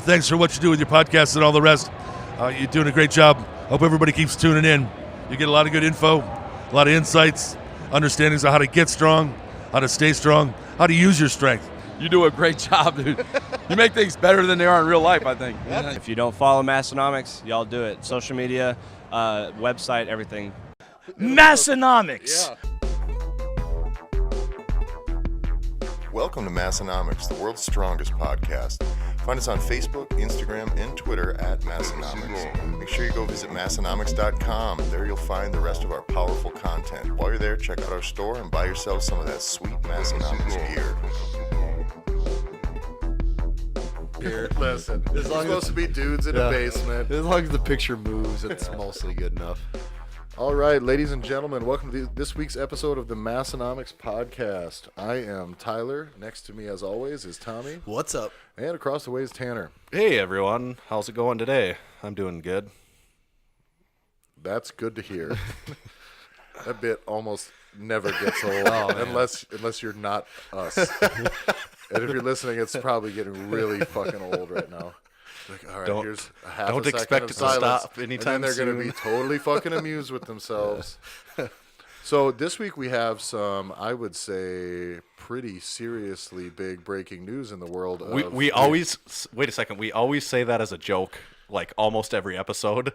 Thanks for what you do with your podcast and all the rest. You're doing a great job. Hope everybody keeps tuning in. You get a lot of good info, a lot of insights, understandings of how to get strong, how to stay strong, how to use your strength. You do a great job, dude. You make things better than they are in real life, I think. If you don't follow Massenomics, y'all do it. Social media, website, everything. Massenomics. Yeah. Welcome to Massenomics, the world's strongest podcast. Find us on Facebook, Instagram, and Twitter at Massenomics. Make sure you go visit Massenomics.com. There you'll find the rest of our powerful content. While you're there, check out our store and buy yourself some of that sweet Massenomics gear. Listen, it's supposed to be dudes in a basement. As long as the picture moves, it's mostly good enough. All right, ladies and gentlemen, welcome to this week's episode of the Massenomics podcast. I am Tyler. Next to me, as always, is Tommy. What's up? And across the way is Tanner. Hey, everyone. How's it going today? I'm doing good. That's good to hear. That bit almost never gets old unless you're not us. And if you're listening, it's probably getting really fucking old right now. Like, all right, here's a half don't a second expect of it to silence, stop anytime and then they're soon. going to be totally fucking amused with themselves. So this week we have some, I would say, pretty seriously big breaking news in the world of... We always... Wait a second. We always say that as a joke, like almost every episode.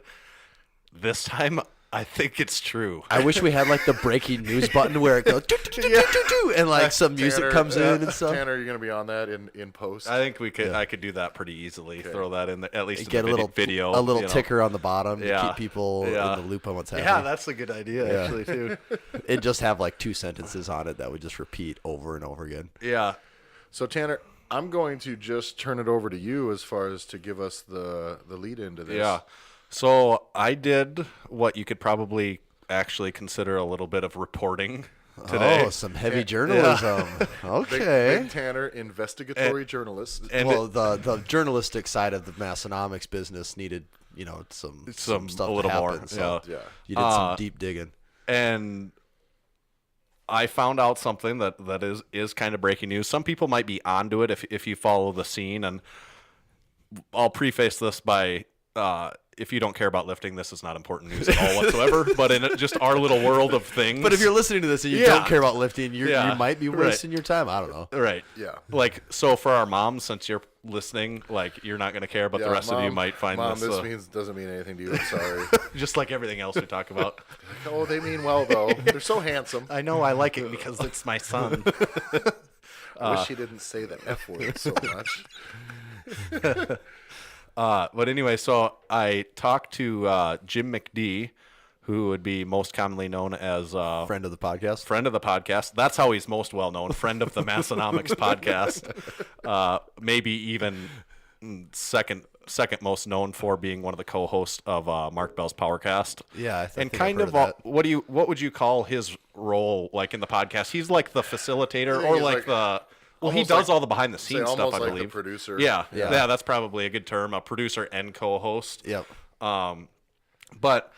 This time, I think it's true. I wish we had like the breaking news button where it goes and like some music Tanner, comes in and stuff. Tanner, you're going to be on that in post? I think we could. I could do that pretty easily. Okay. Throw that in there, at least Get in the a video. a little ticker on the bottom to Yeah. keep people in the loop on what's happening. Yeah, that's a good idea, actually, too. It'd just have like 2 sentences on it that would just repeat over and over again. Yeah. So, Tanner, I'm going to just turn it over to you as far as to give us the lead into this. Yeah. So I did what you could probably actually consider a little bit of reporting today. Oh, some heavy journalism. Okay. Big Tanner, investigatory journalist. And well, the journalistic side of the Massenomics business needed, some stuff a little to more. happen. So Yeah. you did some deep digging. And I found out something that is kind of breaking news. Some people might be onto it if you follow the scene, and I'll preface this by if you don't care about lifting, this is not important news at all whatsoever. But in just our little world of things. But if you're listening to this and you don't care about lifting, you might be wasting your time. I don't know. Right. Yeah. Like, so for our moms, since you're listening, like, you're not going to care, but the rest of you might find Mom, this. doesn't mean anything to you. I'm sorry. Just like everything else we talk about. Oh, they mean well, though. They're so handsome. I know I like it because it's my son. I wish he didn't say the F word so much. But anyway, so I talked to Jim McD, who would be most commonly known as Friend of the podcast. Friend of the podcast. That's how he's most well known. Friend of the Massenomics podcast. Maybe even second most known for being one of the co-hosts of Mark Bell's Powercast. Yeah, I think kind I've of heard of that. what would you call his role like in the podcast? He's like the facilitator I think or he's like the. Well, he almost does like- all the behind the scenes stuff, almost I like believe. the producer. Yeah, Yeah. that's probably a good term, a producer and co-host. Yep. But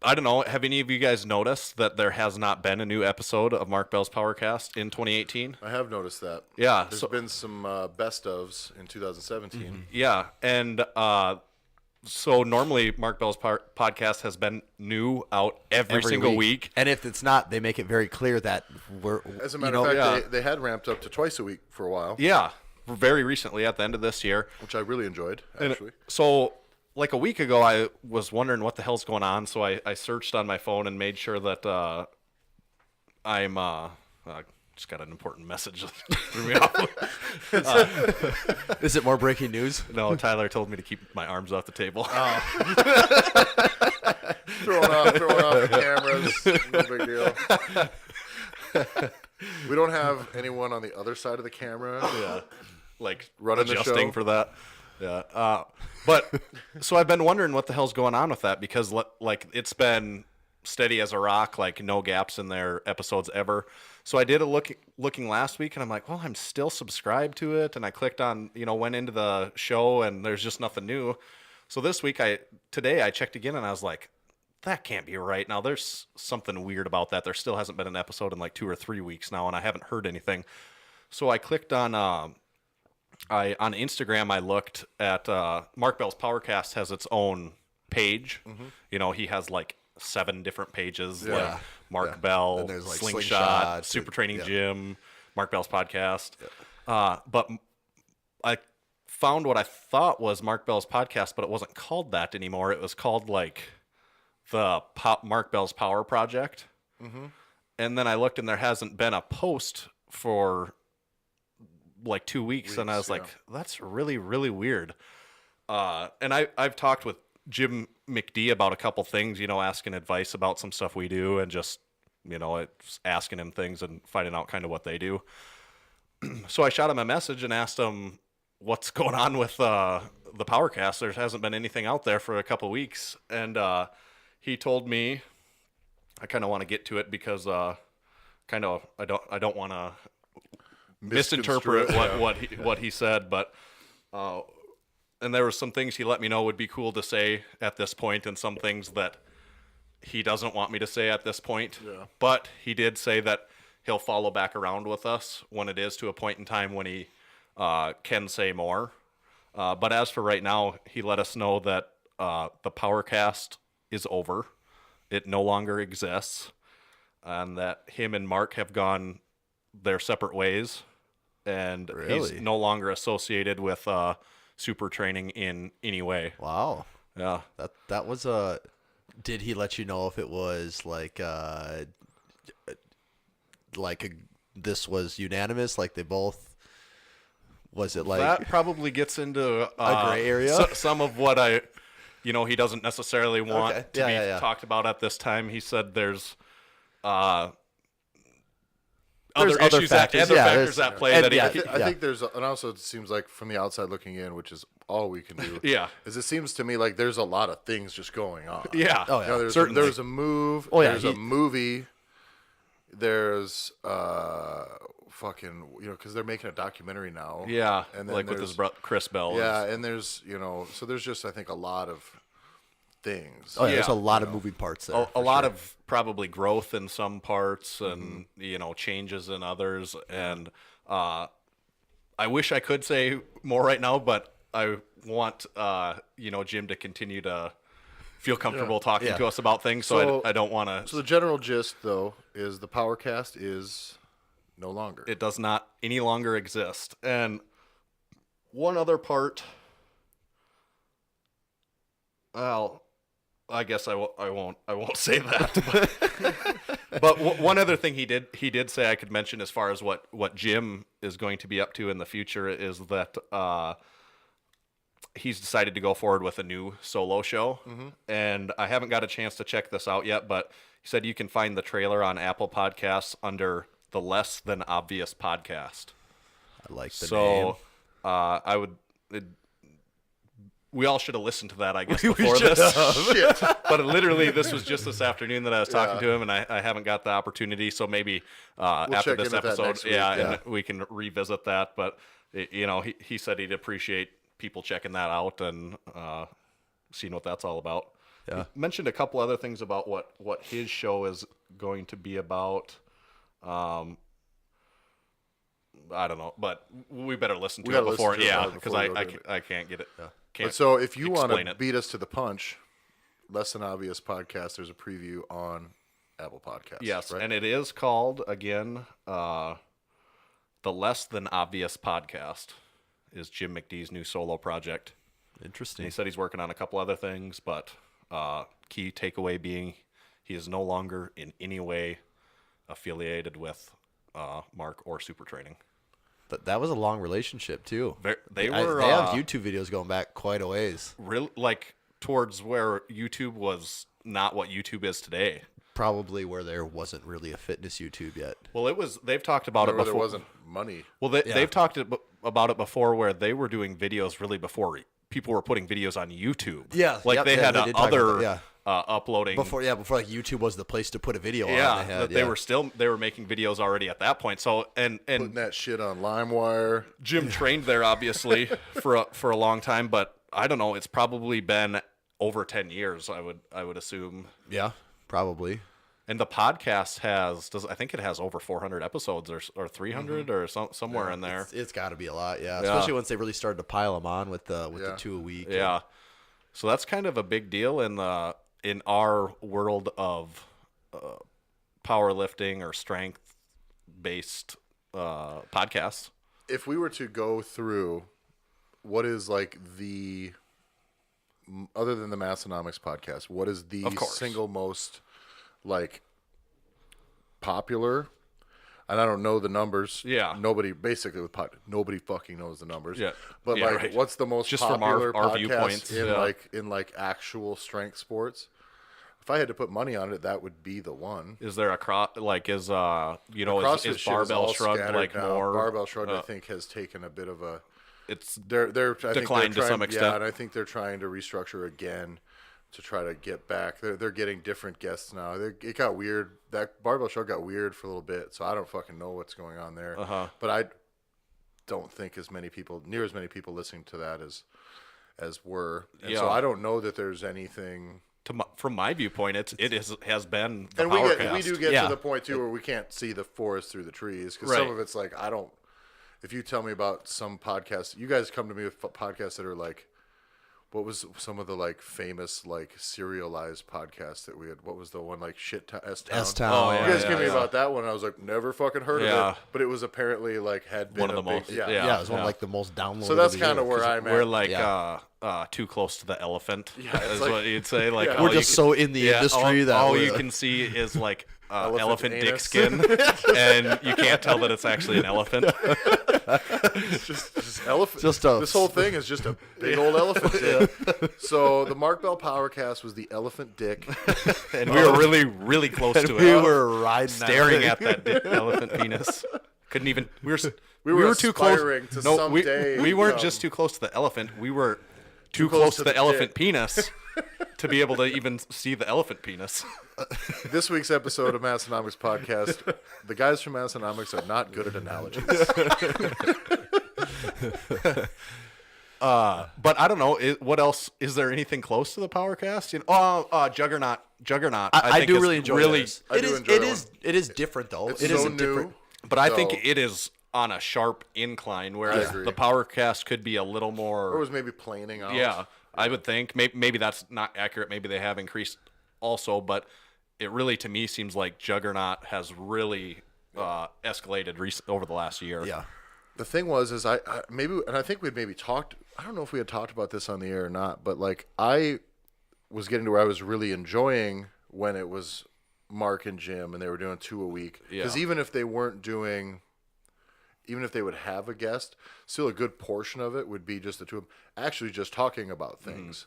I don't know. Have any of you guys noticed that there has not been a new episode of Mark Bell's Powercast in 2018? I have noticed that. Yeah. There's been some best ofs in 2017. Yeah, and so normally Mark Bell's podcast has been new out every single week. And if it's not, they make it very clear that we're. As a matter of fact, they had ramped up to twice a week for a while. Yeah, very recently at the end of this year. Which I really enjoyed, actually. So like a week ago, I was wondering what the hell's going on, so I searched on my phone and made sure that I'm just got an important message that threw me off. Is it more breaking news? No, Tyler told me to keep my arms off the table. Throwing off the cameras, no big deal. We don't have anyone on the other side of the camera. Yeah, like running the adjusting show for that. Yeah, but so I've been wondering what the hell's going on with that because like it's been steady as a rock, like no gaps in their episodes ever. So I did a looking last week, and I'm like, well, I'm still subscribed to it, and I clicked on, went into the show, and there's just nothing new. So this week, today I checked again, and I was like, that can't be right. Now, there's something weird about that. There still hasn't been an episode in like 2 or 3 weeks now, and I haven't heard anything. So I clicked on on Instagram. I looked at Mark Bell's Powercast has its own page. You know, he has like 7 different pages. Yeah. Like Mark Bell, And there's, like, Slingshot, Slingshot, Super Training yeah. Gym, Mark Bell's Podcast. But I found what I thought was Mark Bell's Podcast, but it wasn't called that anymore. It was called like the Mark Bell's Power Project. And then I looked, and there hasn't been a post for like 2 weeks, and I was like, that's really, really weird. And I've talked with Jim McD about a couple things, you know, asking advice about some stuff we do, and just, you know, it's asking him things and finding out kind of what they do. So I shot him a message and asked him what's going on with the Powercast. There hasn't been anything out there for a couple weeks, and he told me, I kind of want to get to it because I don't want to misinterpret what he said, but and there were some things he let me know would be cool to say at this point, and some things that he doesn't want me to say at this point. But he did say that he'll follow back around with us when it is to a point in time when he can say more. But as for right now, he let us know that the Powercast is over. It no longer exists, and that him and Mark have gone their separate ways, and he's no longer associated with Super Training in any way. Wow. Yeah. That was did he let you know if it was this was unanimous, like they both, was it like that probably gets into a gray area? Some of what he doesn't necessarily want to be talked about at this time. He said there's other issues factors at play. I think there's, and also it seems like from the outside looking in, which is all we can do. Is it seems to me like there's a lot of things just going on. Yeah. Oh, yeah. You know, Certainly. There's a move. There's a movie. There's fucking, you know, because they're making a documentary now. Yeah. And then like with his brother Chris Bell. Yeah, and there's, you know, so there's just, I think, a lot of things. Oh yeah, there's a lot of moving parts there. A lot of probably growth in some parts, and you know, changes in others. And I wish I could say more right now, but I want Jim to continue to feel comfortable talking to us about things. So I don't want to. So the general gist, though, is the Powercast is no longer. It does not any longer exist. And one other part. Well, I guess I won't say that. But one other thing he did say I could mention as far as what Jim is going to be up to in the future is that he's decided to go forward with a new solo show. And I haven't got a chance to check this out yet, but he said you can find the trailer on Apple Podcasts under the Less Than Obvious Podcast. I like the name. I would. We all should have listened to that, I guess, before this. But literally, this was just this afternoon that I was talking to him, and I haven't got the opportunity. So maybe after this episode, and we can revisit that. But he said he'd appreciate people checking that out and seeing what that's all about. Yeah. He mentioned a couple other things about what his show is going to be about. I don't know, but we better listen to it before. Because I can't get it. But so if you want to beat us to the punch, Less Than Obvious Podcast, there's a preview on Apple Podcasts. Yes, right? And it is called, again, the Less Than Obvious Podcast is Jim McDee's new solo project. Interesting. And he said he's working on a couple other things, but key takeaway being he is no longer in any way affiliated with Mark or Super Training. But that was a long relationship too. They have YouTube videos going back quite a ways. Really, like towards where YouTube was not what YouTube is today. Probably where there wasn't really a fitness YouTube yet. Well, they've talked about it before. There wasn't money. Well, they've talked about it before where they were doing videos really before people were putting videos on YouTube. Yeah. Like they had other uploading. Before like YouTube was the place to put a video on. Yeah, they were making videos already at that point. So and putting that shit on LimeWire. Jim trained there obviously for a long time, but I don't know. It's probably been over 10 years. I would assume. Yeah, probably. And the podcast I think it has over 400 episodes or 300 or somewhere in there. It's got to be a lot, yeah. Especially once they really started to pile them on with the 2 a week. Yeah. So that's kind of a big deal in our world of powerlifting or strength-based podcasts. If we were to go through what is like other than the Massenomics podcast, what is the single most like popular? And I don't know the numbers. Yeah. Nobody fucking knows the numbers. Yeah. But Yeah, like, right. what's the most Just from popular our podcast viewpoints, in actual strength sports? If I had to put money on it, that would be the one. Is there is CrossFit is shit barbell all shrugged scattered like now. more? Barbell shrugged, I think, has taken a bit of a. It's They're I think declined to some extent. Yeah, and I think they're trying to restructure again to try to get back. They're getting different guests now. It got weird. That barbell show got weird for a little bit, so I don't fucking know what's going on there. But I don't think near as many people listening to that as were. And so I don't know that there's anything. From my viewpoint, it has been the And Powercast. we do get to the point too where we can't see the forest through the trees because some of it's like I don't. If you tell me about some podcasts, you guys come to me with podcasts that are like, what was some of the like famous like serialized podcasts that we had? What was the one like S-Town? S-Town. Oh, yeah, You guys gave me about that one. I was like, never fucking heard of it. But it was apparently like had been One of the most. Yeah. Yeah, it was one of like the most downloaded. So that's of the kind of year, where 'cause I'm at. We're like too close to the elephant. Yeah, is like- what you'd say. Like Yeah. we're just so in the industry that all we're- you can see is like elephant dick anus. skin, and you can't tell that it's actually an elephant. It's just elephant. Just this whole thing is just a big old elephant dick. So the Mark Bell Powercast was the elephant dick. And we were really, really close to we it. were riding Staring that at that elephant penis. Couldn't even. We were were too close. aspiring to No, someday we weren't become- just too close to the elephant. We were too close to the elephant dick. penis to be able to even see the elephant penis. This week's episode of Massenomics Podcast, the guys from Massenomics are not good at analogies. But I don't know. What else? Is there anything close to the Powercast? Juggernaut. I think do is really enjoy this. I do enjoy that It is different though. It's It so is new. different. But I So- think it is on a sharp incline, whereas agree. the Powercast could be a little more. Or was maybe planing out. Yeah, I would think maybe that's not accurate. Maybe they have increased also, but it really to me seems like Juggernaut has really escalated over the last year. Yeah. The thing was I think we'd maybe talked. I don't know if we had talked about this on the air or not, but like I was getting to where I was really enjoying when it was Mark and Jim and they were doing 2 a week. Because Yeah. even if they would have a guest, still a good portion of it would be just the two of them actually just talking about things,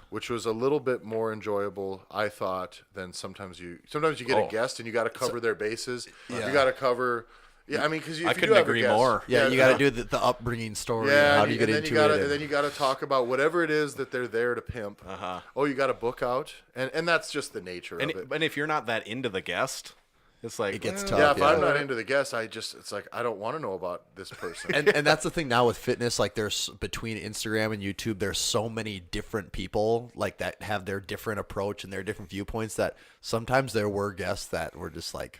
which was a little bit more enjoyable, I thought, than sometimes you get a guest and you got to cover their bases. You got to cover. Yeah, I mean, because I couldn't agree more. Yeah, you got to do the upbringing story. Yeah, and how and do you get into then it? and then you got to talk about whatever it is that they're there to pimp. Oh, you got a book out, and that's just that's the nature of it. And if you're not that into the guest, it's like It gets tough. Yeah, if I'm not into the guest, it's like I don't want to know about this person. and that's the thing now with fitness. Like there's between Instagram and YouTube, there's so many different people like that have their different approach and their different viewpoints. That sometimes there were guests that were just like,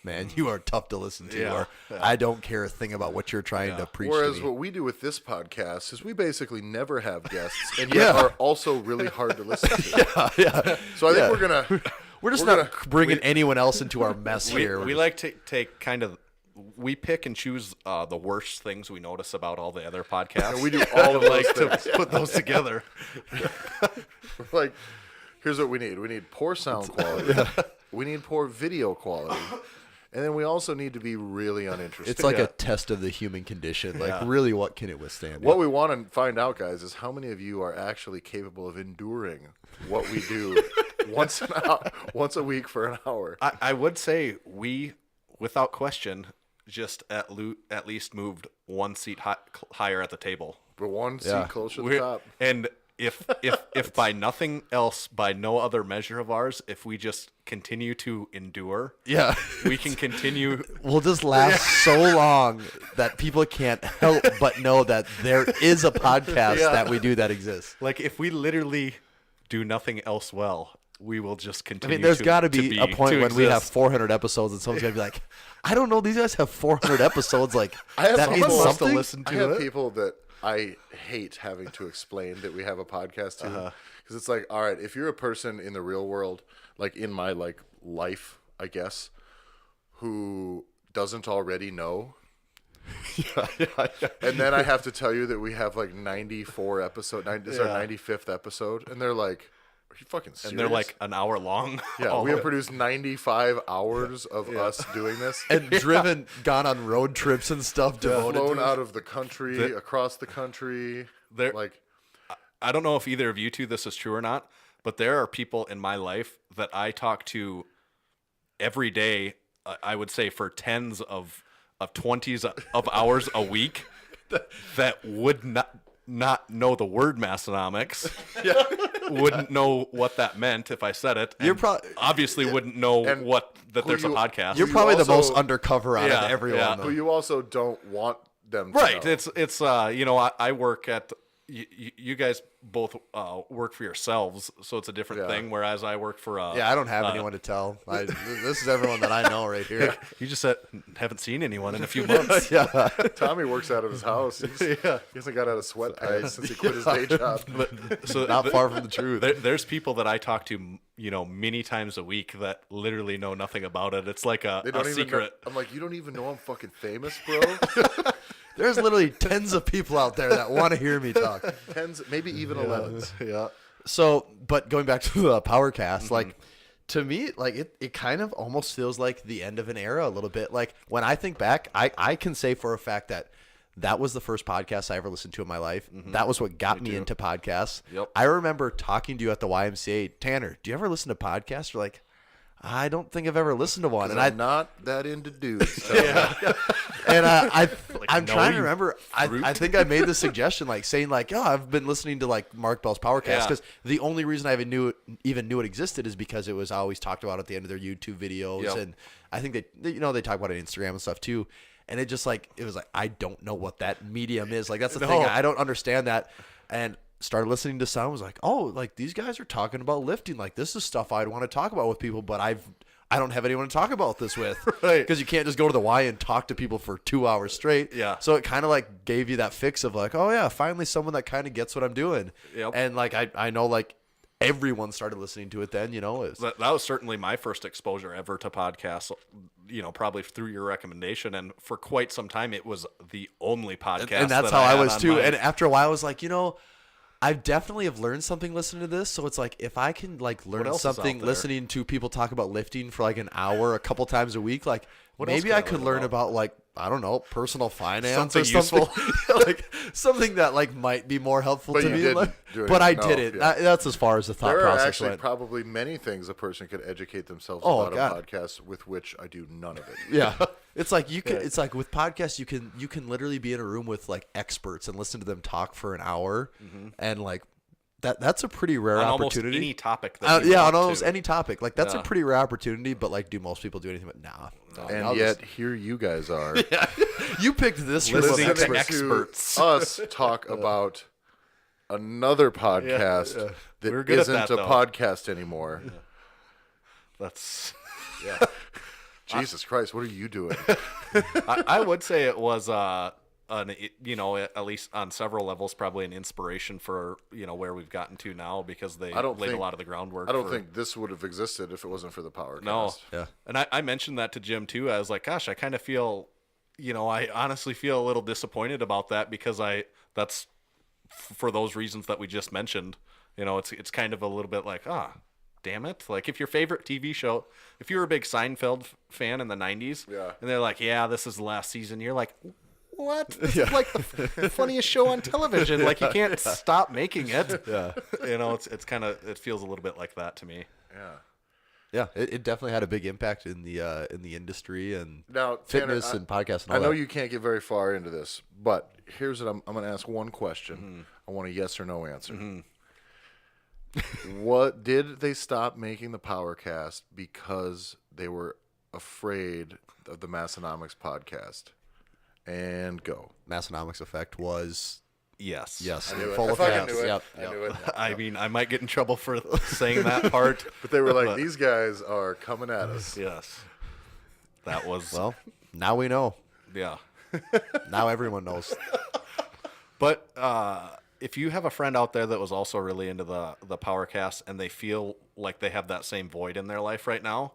man, you are tough to listen to. Yeah. Or I don't care a thing about what you're trying to preach. Whereas to me. what we do with this podcast is we basically never have guests, and yet are also really hard to listen to. yeah. So I think We're just not bringing anyone else into our mess here. we like to take kind of. We pick and choose the worst things we notice about all the other podcasts. And we do all of those like things. to put those together. Like, here's what we need. We need poor sound quality. We need poor video quality. And then we also need to be really uninteresting. It's like a test of the human condition. Like, really, what can it withstand? What we want to find out, guys, is how many of you are actually capable of enduring what we do once a week for an hour. I would say we, without question, just at least moved one seat higher at the table. We're one seat closer to the top. And if by nothing else, by no other measure of ours, if we just continue to endure, we can continue. We'll just last so long that people can't help but know that there is a podcast that we do that exists. Like if we literally do nothing else well, we will just I continue. mean, there's to- got to to be a point to when we have exist. 400 episodes and someone's going to be like, I don't know, these guys have 400 episodes. Like, I have that means people something? to listen I to have it. people that I hate having to explain that we have a podcast to, because it's like, all right, if you're a person in the real world, like in my like life, I guess, who doesn't already know, and then I have to tell you that we have like 94 episode, this is our 95th episode, and they're like, are you fucking serious? And they're like an hour long. yeah, we have produced 95 hours of us doing this. And driven, gone on road trips and stuff. Devoted Flown to it. out of the country, across the country. There- Like, I don't know if either of you two this is true or not, but there are people in my life that I talk to every day. I would say for tens of 20s of hours a week that would not know the word Massenomics. Wouldn't know what that meant if I said it. You're and obviously wouldn't know and that there's a you- podcast. You're you probably the most also- undercover out Yeah, of everyone. yeah. though. who you also don't want them to Right. know. It's I work at you guys both work for yourselves, so it's a different Yeah. thing. Whereas I work for Yeah, I don't have anyone to tell. This is everyone that I know right here. you just said haven't seen anyone in a few months. Tommy works out of his house. He hasn't got out of sweatpants since he quit his day job. So Not far from the truth. there's people that I talk to, many times a week that literally know nothing about it. It's like They a don't even know. secret. I'm like, you don't even know I'm fucking famous, bro. There's literally tens of people out there that want to hear me talk. Tens, maybe even 11s. Yeah. So, but going back to the Powercast, like, to me, like, it kind of almost feels like the end of an era a little bit. Like, when I think back, I can say for a fact that was the first podcast I ever listened to in my life. That was what got me into podcasts. Yep. I remember talking to you at the YMCA. Tanner, do you ever listen to podcasts? You're like, I don't think I've ever listened to one. And I'm not that into dudes. And I'm no, trying to you remember. I think I made the suggestion, like saying, like, "Oh, I've been listening to like Mark Bell's Powercast," Yeah. because the only reason I even knew it existed is because it was always talked about at the end of their YouTube videos, Yep. and I think they talk about it on Instagram and stuff too. And it just like it was like I don't know what that medium is. Like that's the thing. I don't understand that. And started listening to some. Was like, oh, like these guys are talking about lifting. Like this is stuff I'd want to talk about with people, but I don't have anyone to talk about this with. Right. Because you can't just go to the Y and talk to people for 2 hours straight. Yeah. So it kind of like gave you that fix of like, oh yeah, finally someone that kind of gets what I'm doing. Yep. And like I know like everyone started listening to it then, That was certainly my first exposure ever to podcasts, probably through your recommendation. And for quite some time, it was the only podcast. and that's that how I had was on too. my- And after a while I was like, I definitely have learned something listening to this. So it's like if I can like learn else is out something there? listening to people talk about lifting for like an hour a couple times a week, like What else maybe can I I could learn learn about like, I don't know, personal finance Something or something. like something that like might be more helpful But to you me. didn't Like, do it. but I No, didn't. yeah. That's as far as the thought There are process actually went. probably many things a person could educate themselves Oh, about God. a podcast with which I do none of it. Yeah. It's like you can it's like with podcasts you can literally be in a room with like experts and listen to them talk for an hour and like that's a pretty rare on almost opportunity. any topic. That you Yeah, want on almost to. any topic. Like that's a Yeah. pretty rare opportunity, but like do most people do anything but nah. And I'll yet here you guys are you picked this room of Listening to experts. experts. us talk about another podcast that We're good at isn't that, a though. podcast anymore. That's. Jesus Christ, what are you doing? I would say it was at least on several levels, probably an inspiration for where we've gotten to now because they I don't laid think- a lot of the groundwork. I don't for- think this would have existed if it wasn't for the Powercast. No. Yeah. And I mentioned that to Jim too. I was like, gosh, I kind of feel, I honestly feel a little disappointed about that because that's for those reasons that we just mentioned. It's kind of a little bit like, damn it. Like if your favorite TV show, if you were a big Seinfeld fan in the 90s, Yeah. and they're like, yeah, this is the last season. You're like, what? This is like the funniest show on television. Like you can't stop making it. Yeah. It's kind of, it feels a little bit like that to me. Yeah. Yeah, it definitely had a big impact in the industry and Now, Tanner, fitness and podcasts and all I know that. you can't get very far into this, but here's what I'm going to ask one question. Mm-hmm. I want a yes or no answer. What did they stop making the Powercast because they were afraid of the Massenomics podcast? And go. Massenomics effect was Yes. Yes. I knew it. Full I of fucking hats. knew it. Yep. I knew it. I mean, I might get in trouble for saying that part. But they were like, these guys are coming at us. Yes. That was, Well, now we know. yeah. Now everyone knows. But if you have a friend out there that was also really into the Powercast and they feel like they have that same void in their life right now,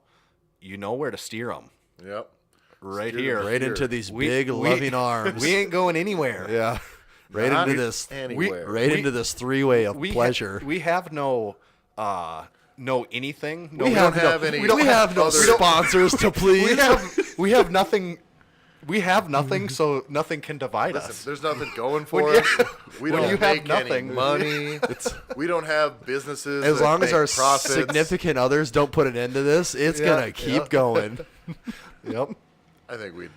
you know where to steer them. Yep. Right Steer here. them Right into these big, we- loving arms. We ain't going anywhere. Yeah. Right Not into this. anywhere. Right into this three-way of pleasure. We have no anything. No, We don't have any. we have no other- sponsors to please. we have nothing. We have nothing, so nothing can divide Listen, us. there's nothing going for When you- us. We when don't you have make any nothing. money. We don't have businesses. As that long as make our profits. significant others don't put an end to this, it's gonna keep going. Yep. I think we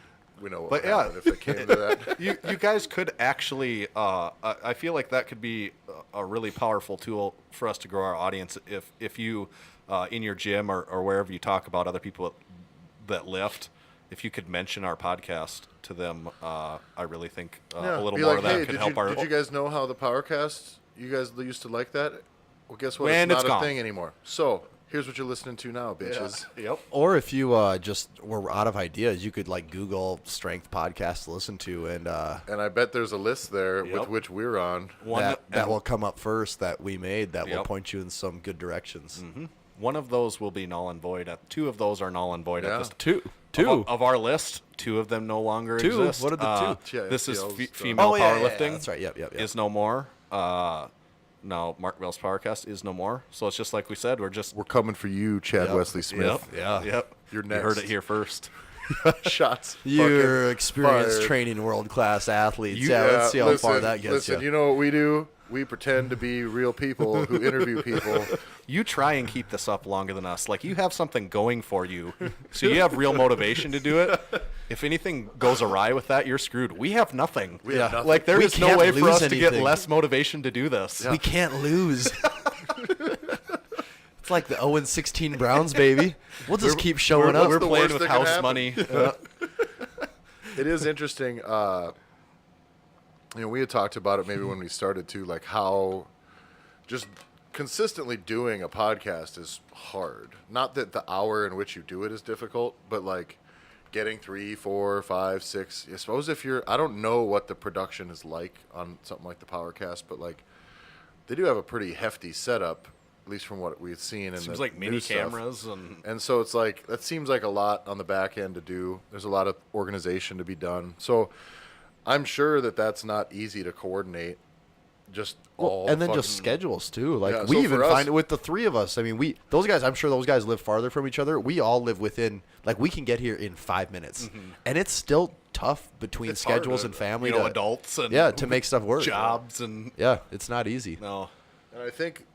know what But would yeah. happen if it came to that. You guys could actually. I feel like that could be a really powerful tool for us to grow our audience. If you in your gym or wherever you talk about other people that lift, if you could mention our podcast to them, I really think a little Be more like, of that hey, could help our. Did you guys know how the Powercast? You guys used to like that. Well, guess what? And it's it's not gone. a thing anymore. So here's what you're listening to now, bitches. Yep. Or if you just were out of ideas, you could like Google strength podcast to listen to, and And I bet there's a list there Yep. with which we're on. that will come up first that we made that will Yep. point you in some good directions. One of those will be null and void. Two of those are null and void Yeah. at this Two. of our list. Two of them no longer Two? exist. What are the two? Yeah, This is FPL's done. female yeah, powerlifting. that's right. Yep. Is no more. No, Mark Bell's Powercast is no more. So it's just like we said. We're just We're coming for you, Chad Wesley Smith. Yep. You're You heard next. it here first. Shots. You're fucking experienced fired. training world class athletes. Let's see how far that gets Listen, you know what we do? We pretend to be real people who interview people. You try and keep this up longer than us. Like you have something going for you, so you have real motivation to do it. If anything goes awry with that, you're screwed. We have nothing. We have nothing. Like there We is no can't way for lose us to get anything. less motivation to do this. We can't lose. It's like the 0-16 Browns, baby. We'll just keep showing up. We're the playing worst with that can house happen? money. It is interesting. We had talked about it maybe when we started too, like how just consistently doing a podcast is hard. Not that the hour in which you do it is difficult, but like getting 3, 4, 5, 6. I suppose if you're, I don't know what the production is like on something like the Powercast, but like they do have a pretty hefty setup, at least from what we've seen. In Seems the like mini new stuff. cameras and And so it's like, that seems like a lot on the back end to do. There's a lot of organization to be done. So I'm sure that that's not easy to coordinate. Just all And then fucking- just schedules too. Like Yeah, we so even for us- find it with the three of us. I mean, those guys. I'm sure those guys live farther from each other. We all live within. Like we can get here in 5 minutes, and it's still tough between It's hard schedules to- and family. you know to, adults and to make stuff work. jobs and Yeah, it's not easy. no. And I think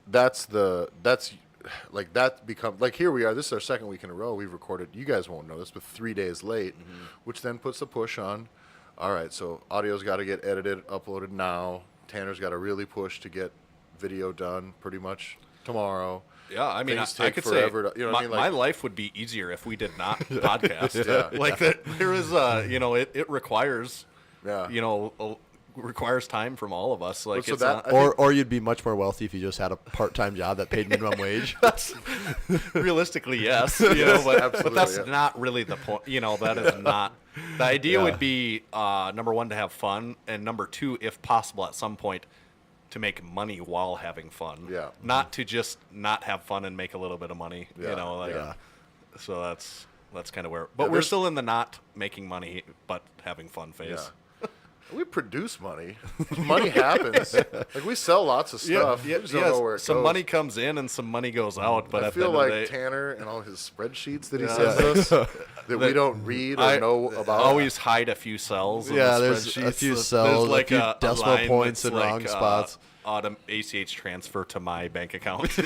that's become like, here we are. This is our second week in a row. We've recorded. You guys won't know this, but 3 days late, which then puts a push on. All right, so audio's got to get edited, uploaded now. Tanner's got to really push to get video done pretty much tomorrow. Yeah, I mean, Things I take could forever say to- you know what my, I mean? Like- my life would be easier if we did not podcast. Yeah. Like that, there is, it requires, Yeah. requires time from all of us. Like So it's that- not, Or you'd be much more wealthy if you just had a part-time job that paid minimum wage. that's realistically yes, but Absolutely, that's yeah. not really the point. That is not. The idea Yeah. would be number one to have fun, and number two, if possible, at some point, to make money while having fun. Yeah. Not to just not have fun and make a little bit of money. Yeah, yeah. So that's kind of where. But we're there's- still in the not making money but having fun phase. Yeah. We produce money. Money happens. Like we sell lots of stuff. We just don't know where it some goes. money comes in and some money goes out. But I at feel the end like of the day, Tanner and all his spreadsheets that he Yeah. sends us that we don't read or I know about. always hide a few cells. In Yeah, the there's a spreadsheets. few There's cells, a like few a decimal line points that's in wrong spots. ACH transfer to my bank account.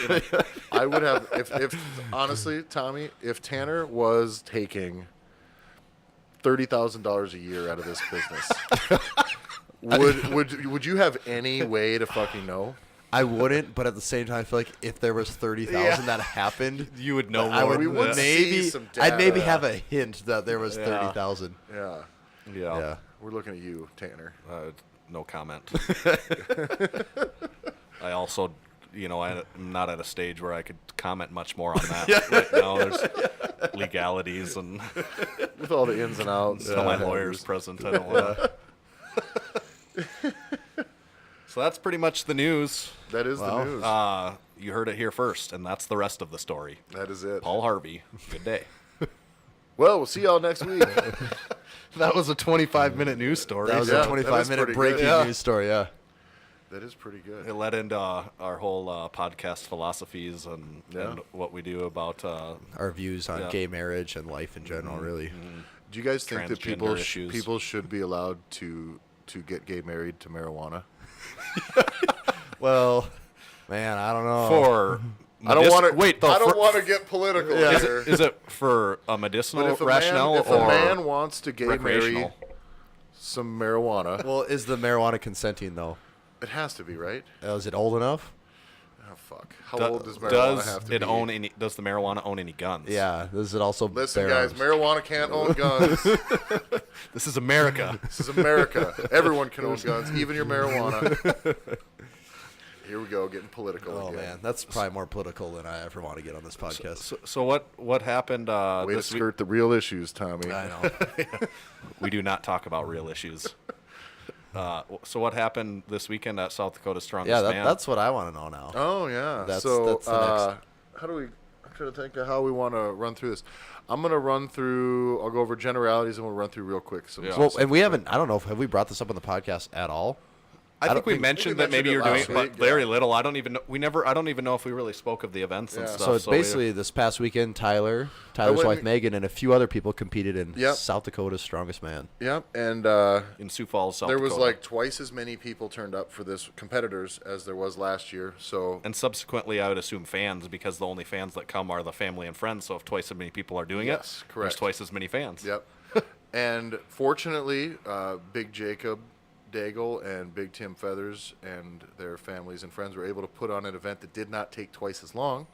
I would have if honestly, Tommy, if Tanner was taking $30,000 a year out of this business, would you have any way to fucking know? I wouldn't, but at the same time, I feel like if there was 30,000 that happened, You would know I more. would We would maybe. see some I'd maybe data. have a hint that there was 30,000. Yeah. Yeah. We're looking at you, Tanner. no comment. I also, I'm not at a stage where I could comment much more on that right now. There's legalities and With all the ins and outs. my lawyer's present. I don't want to. So that's pretty much the news. That is the news. You heard it here first, and that's the rest of the story. That is it. Paul Harvey, good day. Well, we'll see y'all next week. That was a 25-minute news story. That was Yeah, a 25-minute pretty breaking good. news story, yeah. That is pretty good. It led into our whole podcast philosophies and what we do about Our views on gay marriage and life in general, really. Do you guys think that Transgender issues. people should be allowed to get gay married to marijuana? Well, man, I don't know. for. I don't want to wait. Though, I don't want to get political here. Is it for a medicinal But if rationale if or a man wants to gay marry recreational? some marijuana, Well, is the marijuana consenting, though? it has to be, right? Is it old enough? Oh fuck! How old does marijuana Does have to it be? own any? Does the marijuana own any guns? Yeah. Does it also Listen, bear guys, arms? marijuana can't own guns. This is America. This is America. Everyone can own guns, even your marijuana. Here we go, getting political Oh, again. man. That's probably more political than I ever want to get on this podcast. So what happened Way to this week? skirt the real issues, Tommy. I know. We do not talk about real issues. So what happened this weekend at South Dakota Strongest Yeah, Man? that's what I want to know now. Oh yeah. That's so the next. how do we? I'm trying to think of how we want to run through this. I'm gonna run through. I'll go over generalities and we'll run through real quick. Some Yeah. Well, and we haven't, I don't know, have we brought this up on the podcast at all? I think don't we think- mentioned we that maybe mentioned you're it doing last it, but week, very yeah. little. I don't even know if we really spoke of the events and Yeah. stuff. So it's we- basically this past weekend, Tyler's wouldn't- wife Megan, and a few other people competed in Yep. South Dakota's Strongest Man. Yep. And in Sioux Falls, South there was Dakota. like twice as many people turned up for this competitors as there was last year. So And subsequently, I would assume fans, because the only fans that come are the family and friends. So if twice as many people are doing Yes, it, there's correct. twice as many fans. yep. And fortunately, Big Jacob Daigle and Big Tim Feathers and their families and friends were able to put on an event that did not take twice as long.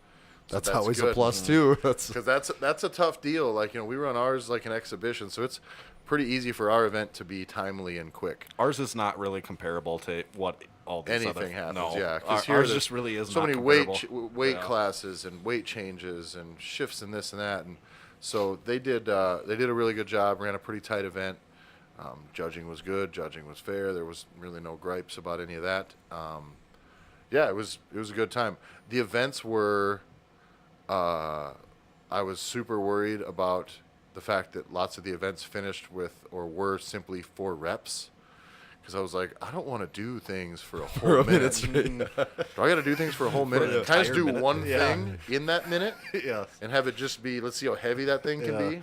So That's always a good. plus, too. That's Because that's a tough deal. Like, we run ours like an exhibition, so it's pretty easy for our event to be timely and quick. Ours is not really comparable to what all these other. Anything happens, no. yeah. Ours there's just really is so not many comparable. weight Yeah. classes and weight changes and shifts and this and that, and so they did a really good job. Ran a pretty tight event. Judging was good. Judging was fair. There was really no gripes about any of that. Yeah, it was a good time. The events were. I was super worried about the fact that lots of the events finished with or were simply 4 reps. Because I was like, I don't want to do things for a whole minute. Do I got to do things for a whole minute? Can I just do one thing in that minute? Yes. And have it just be, let's see how heavy that thing can be.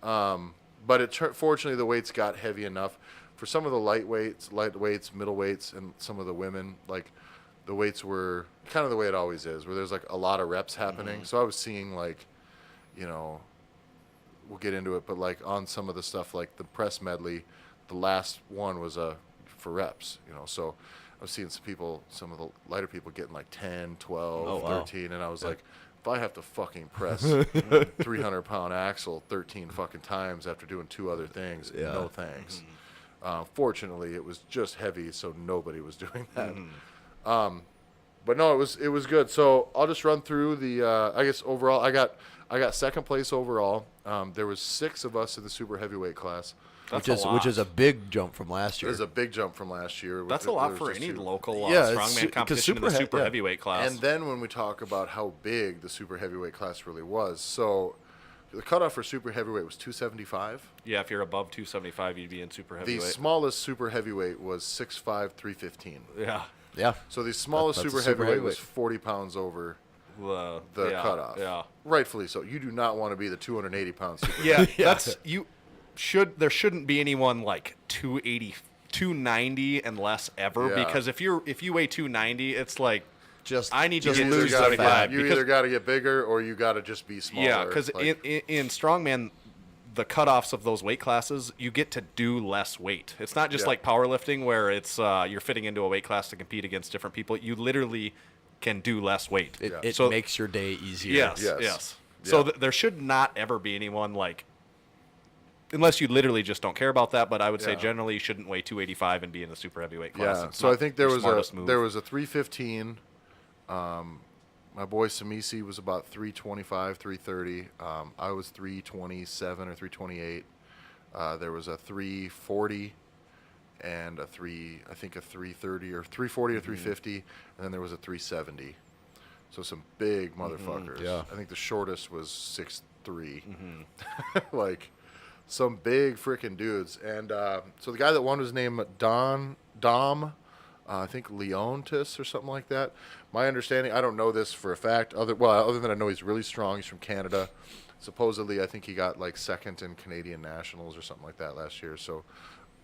But fortunately, the weights got heavy enough. For some of the lightweights, middleweights, and some of the women, like, the weights were kind of the way it always is, where there's, like, a lot of reps happening. So I was seeing, like, we'll get into it, but, like, on some of the stuff, like the press medley, the last one was for reps, so I was seeing some of the lighter people getting like 10, 12, 13, and I was like, if I have to fucking press 300-pound axle 13 fucking times after doing 2 other things, no thanks. Fortunately, it was just heavy, so nobody was doing that. But no, it was good. So I'll just run through the. I guess overall, I got second place overall. There was 6 of us in the super heavyweight class. That's a lot. which is a big jump from last It year. was a big jump from last year. That's a lot for any local Yeah, it's strongman 'cause competition in the super super yeah. heavyweight class. And then when we talk about how big the super heavyweight class really was, so the cutoff for super heavyweight was 275. yeah, if you're above 275, you'd be in super The heavyweight. smallest super heavyweight was 6'5", 315. yeah. Yeah. So the smallest That's a super super heavyweight was heavyweight. 40 pounds over the yeah, cutoff. Yeah. Rightfully so. You do not want to be the 280-pound super Yeah, that's there shouldn't be anyone like 280, 290 and less ever, Yeah. because if you weigh 290, it's like Just I need to just get lose the 275 fat. You because either got to get bigger or you got to just be smaller. yeah, because Like, in strongman, the cutoffs of those weight classes, you get to do less weight. It's not just Yeah. like powerlifting where it's you're fitting into a weight class to compete against different people. You literally can do less weight. It So- makes your day easier. Yes, Yes. yes. Yeah. So there should not ever be anyone like unless you literally just don't care about that. But I would say Yeah. generally you shouldn't weigh 285 and be in the super heavyweight class. Yeah. It's So I not think there your was smartest move. a 315. My boy Samisi was about 325, 330. I was 327 or 328. There was a 340 and a 330 or 340 or 350, and then there was a 370. So some big motherfuckers. Yeah. I think the shortest was 6'3". Like some big freaking dudes. And so the guy that won was named Dom, I think Leontis or something like that. My understanding, I don't know this for a fact, other than I know he's really strong. He's from Canada. Supposedly, I think he got like second in Canadian Nationals or something like that last year. So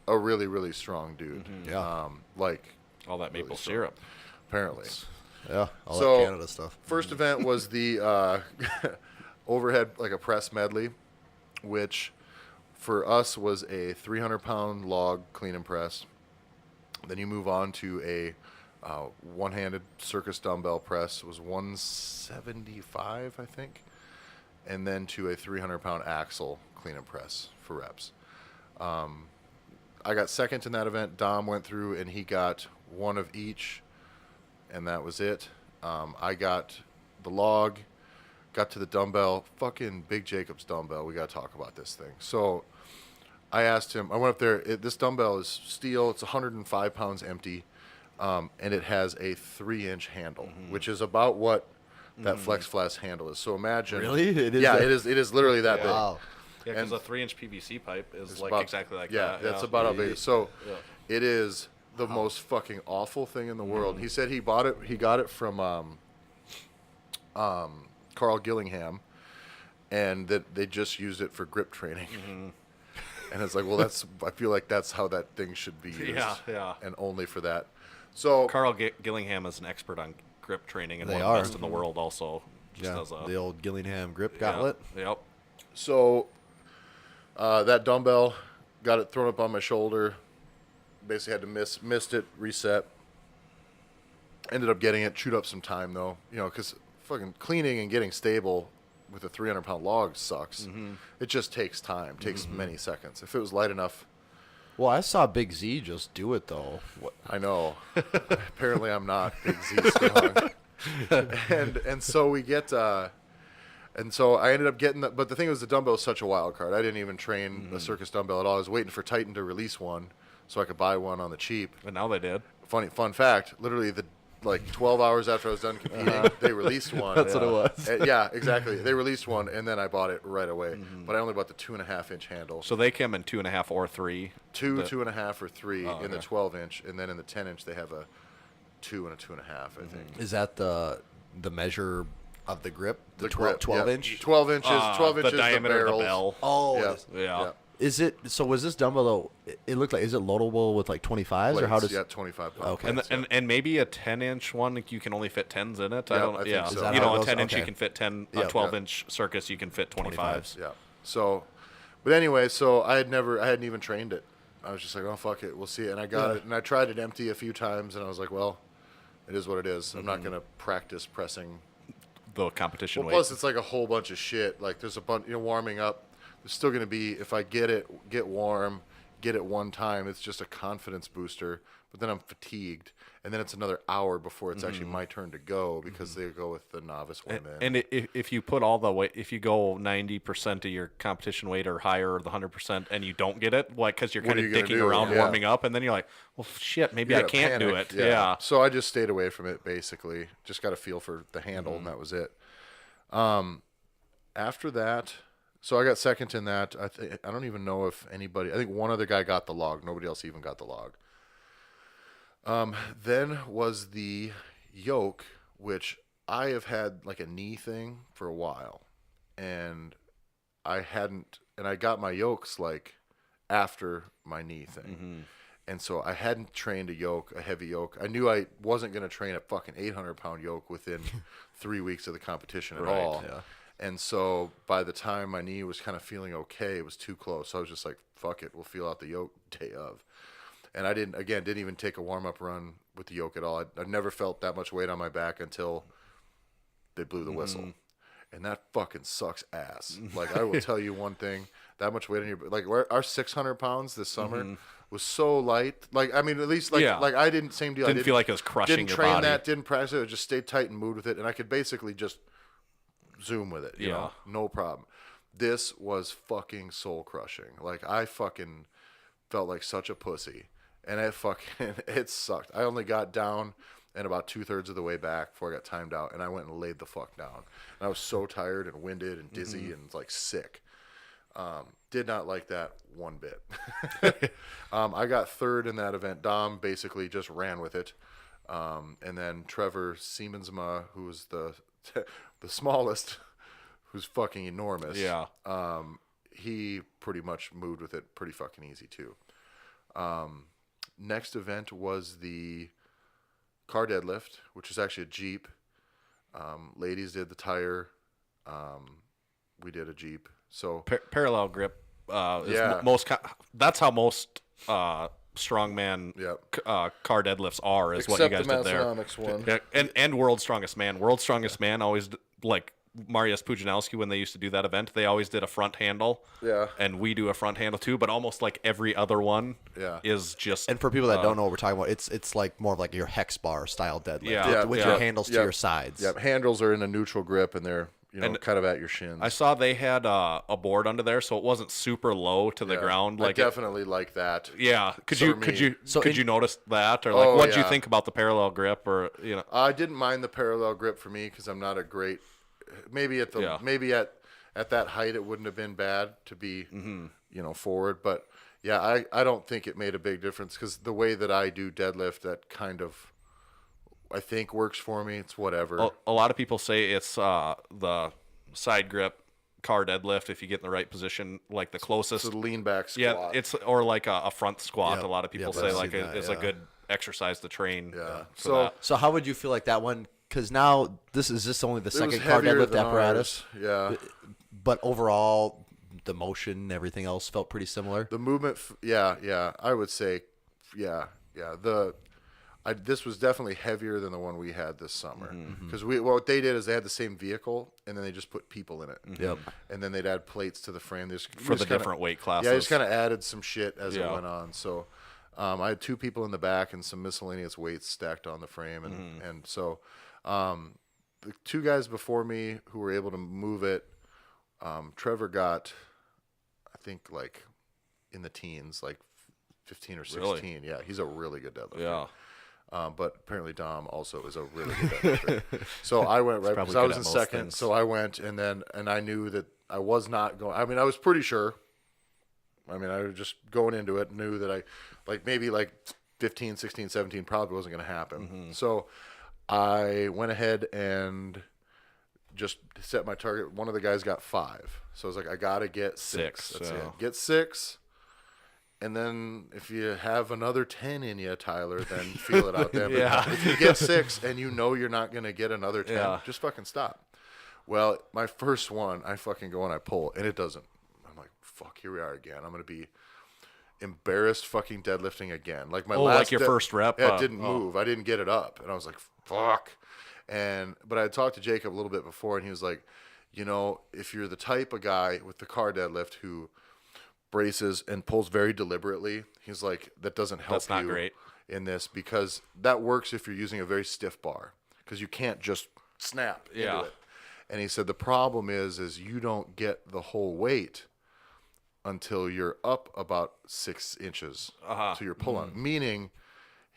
a really, really strong dude. Yeah. Like all that maple really strong, syrup. apparently. Yeah, all So, that Canada stuff. First event was the overhead, like a press medley, which for us was a 300-pound log clean and press. Then you move on to a one-handed circus dumbbell press. It was 175, I think. And then to a 300-pound axle clean and press for reps. I got second in that event. Dom went through and he got one of each, and that was it. I got the log, got to the dumbbell, fucking Big Jacob's dumbbell. We got to talk about this thing. So I asked him, I went up there, this dumbbell is steel, it's 105 pounds empty, and it has a 3-inch handle, which is about what that Flex Flask handle is. So imagine. Really? It is Yeah, that- it is literally that big. Wow. Yeah, because And- a 3-inch PVC pipe is It's like about- exactly like yeah, that. that's about how big it is. So Yeah. it is the most fucking awful thing in the world. He said he got it from Carl Gillingham, and that they just used it for grip training. And it's like, well, I feel like that's how that thing should be used. Yeah. And only for that. So Carl Gillingham is an expert on grip training and They one of the are. best in the world also. Just Yeah, as a, the old Gillingham grip yeah, gauntlet. Yep. So that dumbbell, got it thrown up on my shoulder. Basically had to missed it, reset. Ended up getting it, chewed up some time though, because fucking cleaning and getting stable with a 300-pound log sucks. It just takes time, takes many seconds. If it was light enough, Well, I saw Big Z just do it though. I know. Apparently I'm not Big Z strong. and so we get and so I ended up getting but the thing was the dumbbell was such a wild card. I didn't even train a circus dumbbell at all. I was waiting for Titan to release one so I could buy one on the cheap. And now they did. Fun fact, literally 12 hours after I was done competing, they released one. That's what it was. Yeah, exactly. They released one, and then I bought it right away. But I only bought the 2.5-inch handle. So they come in 2.5 or 3. 2, The- 2.5, or 3 in the okay. 12-inch, and then in the 10-inch they have a 2 and a 2.5, I think. Is that the measure of the grip? The, grip, 12 yeah. inch? 12 inches. 12 inches. the diameter of the barrels. bell. Oh, Yeah. it is. Yeah. Is it? So was this dumbbell though? It looked like, is it loadable with like 25s or how Plates, does? yeah, 25 pound Okay. And, plates, yeah. and maybe a 10-inch one, you can only fit 10s in it. Yeah, I don't. I think Yeah, so. Is that you how know, it a goes? 10-inch you Okay. can fit 10. Yeah. A 12-inch circus you can fit 25s. Yeah. So, but anyway, so I hadn't even trained it. I was just like, oh fuck it, we'll see it. And I got it, and I tried it empty a few times, and I was like, well, it is what it is. I'm not gonna practice pressing. The competition Well, weight. plus it's like a whole bunch of shit. Like there's a bunch, warming up. There's still gonna be, if I get warm, get it one time, it's just a confidence booster. But then I'm fatigued, and then it's another hour before it's actually my turn to go because they go with the novice women. And if you put all the weight, if you go 90% of your competition weight or higher, or the 100%, and you don't get it, like because you're What kind are of you gonna dicking do? around Yeah. warming up, and then you're like, well, shit, maybe You're I gonna can't do panic, it. Yeah. So I just stayed away from it basically. Just got a feel for the handle, and that was it. After that, so I got second in that. I don't even know if anybody. I think one other guy got the log. Nobody else even got the log. Then was the yoke, which I have had like a knee thing for a while, and I hadn't. And I got my yokes like after my knee thing. And so I hadn't trained a heavy yoke. I knew I wasn't going to train a fucking 800-pound yoke within 3 weeks of the competition at all. yeah. And so by the time my knee was kind of feeling okay, it was too close. So I was just like, fuck it, we'll feel out the yoke day of. And I didn't even take a warm-up run with the yoke at all. I've never felt that much weight on my back until they blew the whistle. and that fucking sucks ass. Like, I will tell you one thing, that much weight on your, like, our 600 pounds this summer was so light. Like, I mean, at least, like, like I didn't, same deal. Didn't feel like it was crushing didn't your train body. that, didn't practice it, just stayed tight and moved with it, and I could basically just zoom with it, you know, no problem. This was fucking soul crushing. Like, I fucking felt like such a pussy, and it sucked. I only got down and about 2/3 of the way back before I got timed out, and I went and laid the fuck down. And I was so tired and winded and dizzy and like sick. Did not like that one bit. I got third in that event. Dom basically just ran with it. And then Trevor Siemensma, who was the smallest, who's fucking enormous. Yeah. He pretty much moved with it pretty fucking easy too. Next event was the car deadlift, which is actually a Jeep. Ladies did the tire. We did a Jeep. So Parallel grip is most. That's how most strongman car deadlifts are. Is except what you guys the did there. Massenomics one. Yeah, and World's Strongest Man. World's Strongest Man always like Mariusz Pujanowski when they used to do that event. They always did a front handle. Yeah. And we do a front handle too, but almost like every other one is just. And for people that don't know what we're talking about, it's like more of like your hex bar style deadlift with your handles to your sides. Yep. Handles are in a neutral grip, and they're kind of at your shins. I saw they had a board under there, so it wasn't super low to the ground. Like I definitely like that. Yeah. Could you notice that, or like Oh, what did you think about the parallel grip, or I didn't mind the parallel grip for me because I'm not a great. Maybe at that height it wouldn't have been bad to be forward, but I don't think it made a big difference because the way that I do deadlift, that kind of I think works for me. It's whatever. A lot of people say it's the side grip car deadlift if you get in the right position, like the closest. It's a lean back squat. Yeah, it's or like a front squat. Yep. A lot of people say like it's a good exercise to train. Yeah. So how would you feel like that one? Because now this is only the second car deadlift apparatus. Ours. Yeah. But overall, the motion, everything else felt pretty similar. The movement, I would say, this was definitely heavier than the one we had this summer because what they did is they had the same vehicle and then they just put people in it. Yep. And then they'd add plates to the frame. For the different weight classes. Yeah, I just kind of added some shit as it went on. So I had 2 people in the back and some miscellaneous weights stacked on the frame, and so the 2 guys before me who were able to move it. Trevor got, I think, like in the teens, like 15 or 16. Really? Yeah, he's a really good deadlifter. Yeah. But apparently Dom also is a really good deadlifter. So I went right because I was in second. Things. So I went, and I knew that I was not going. I mean, I was pretty sure. I mean, I was just going into it, knew that I, maybe 15, 16, 17 probably wasn't going to happen. So I went ahead and just set my target. One of the guys got 5. So I was like, I got to get 6. That's it. Get 6. And then if you have another 10 in you, Tyler, then feel it out there. But if you get 6 and you know you're not going to get another 10, just fucking stop. Well, my first one, I fucking go and I pull, and it doesn't. I'm like, fuck, here we are again. I'm going to be embarrassed fucking deadlifting again. Like my last your first rep. Yeah, it didn't move. I didn't get it up. And I was like, fuck. But I had talked to Jacob a little bit before, and he was like, if you're the type of guy with the car deadlift who braces and pulls very deliberately, he's like, that doesn't help That's not great in this because that works if you're using a very stiff bar because you can't just snap into it. And he said the problem is you don't get the whole weight until you're up about 6 inches to your pull on, meaning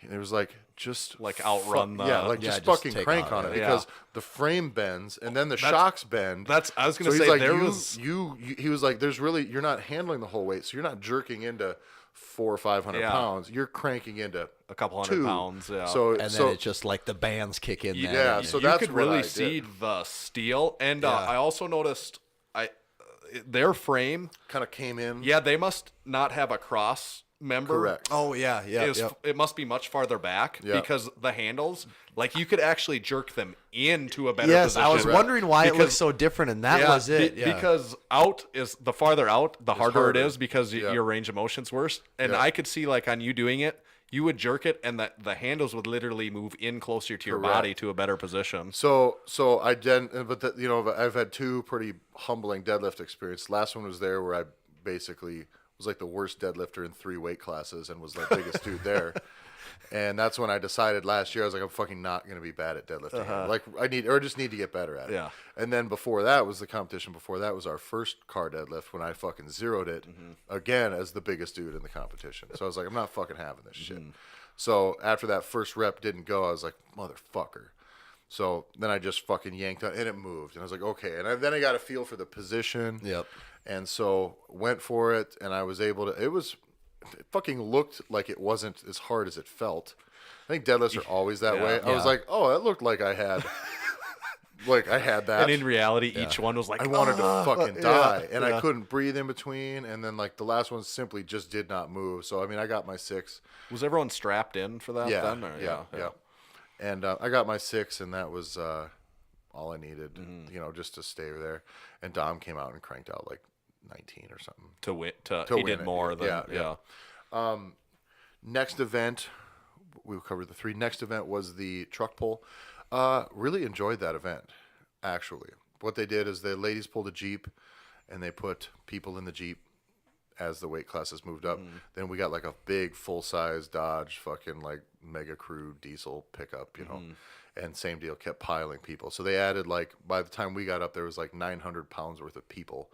it was like just outrun just fucking crank on it because the frame bends and then the shocks bend. I was gonna so say like, there he was like, there's really, you're not handling the whole weight, so you're not jerking into 400 or 500 pounds. You're cranking into a couple hundred pounds. Yeah. So and then it's just like the bands kick in. Yeah. So you that's could really see the steel, and I also noticed their frame kind of came in. Yeah, they must not have a cross member. Correct. Oh yeah. It must be much farther back because the handles, you could actually jerk them into a better position. I was wondering why it looked so different, and that was it. Because out is the farther out, the harder it is because your range of motion's worse. And I could see on you doing it, you would jerk it, and the handles would literally move in closer to your body to a better position. So I did, but I've had two pretty humbling deadlift experiences. Last one was there where I basically was like the worst deadlifter in 3 weight classes and was the biggest dude there. And that's when I decided last year, I was like, I'm fucking not going to be bad at deadlifting. Like I just need to get better at it. Yeah. And then before that was the competition. Before that was our first car deadlift when I fucking zeroed it again as the biggest dude in the competition. So I was like, I'm not fucking having this shit. So after that first rep didn't go, I was like, motherfucker. So then I just fucking yanked on, and it moved. And I was like, okay. And then I got a feel for the position. Yep. And so went for it, and I was able to. It fucking looked like it wasn't as hard as it felt. I think deadlifts are always that way. I was like, oh, that looked like I had, that. And in reality, each one was like, I wanted to fucking die, and I couldn't breathe in between. And then the last one simply just did not move. So I mean, I got my 6. Was everyone strapped in for that? Yeah, then? Or, yeah. And I got my 6, and that was all I needed, just to stay there. And Dom came out and cranked out like 19 or something. To win, he win did it. more than Next event, we covered the 3. Next event was the truck pull. Really enjoyed that event, actually. What they did is the ladies pulled a Jeep, and they put people in the Jeep as the weight classes moved up. Then we got like a big full-size Dodge fucking like mega crew diesel pickup, and same deal, kept piling people. So they added by the time we got up, there was like 900 pounds worth of people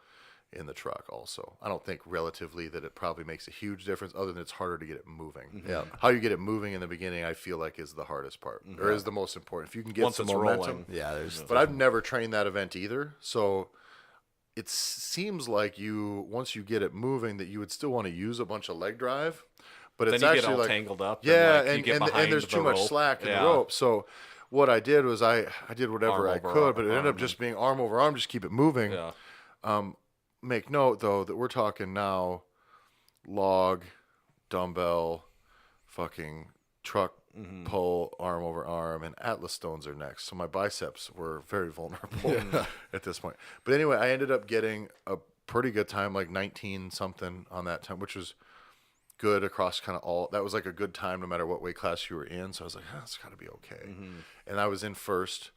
in the truck also. I don't think relatively that it probably makes a huge difference, other than it's harder to get it moving. Yeah. How you get it moving in the beginning, I feel like, is the hardest part, or is the most important. If you can get Once some it's momentum. rolling. But I've never trained that event either, so it seems like once you get it moving, that you would still want to use a bunch of leg drive, but then it's you actually get all like tangled up. Yeah, and you get and there's behind too the much rope. slack in the rope. So what I did was I did whatever Arm I over could, but it ended arm up just being arm over arm, just keep it moving. Yeah. Make note though that we're talking now log, dumbbell, fucking truck pull, arm over arm, and Atlas stones are next. So my biceps were very vulnerable at this point. But anyway, I ended up getting a pretty good time, like 19 something on that time, which was good across kind of all. That was like a good time no matter what weight class you were in. So I was like, it's got to be okay. And I was in first.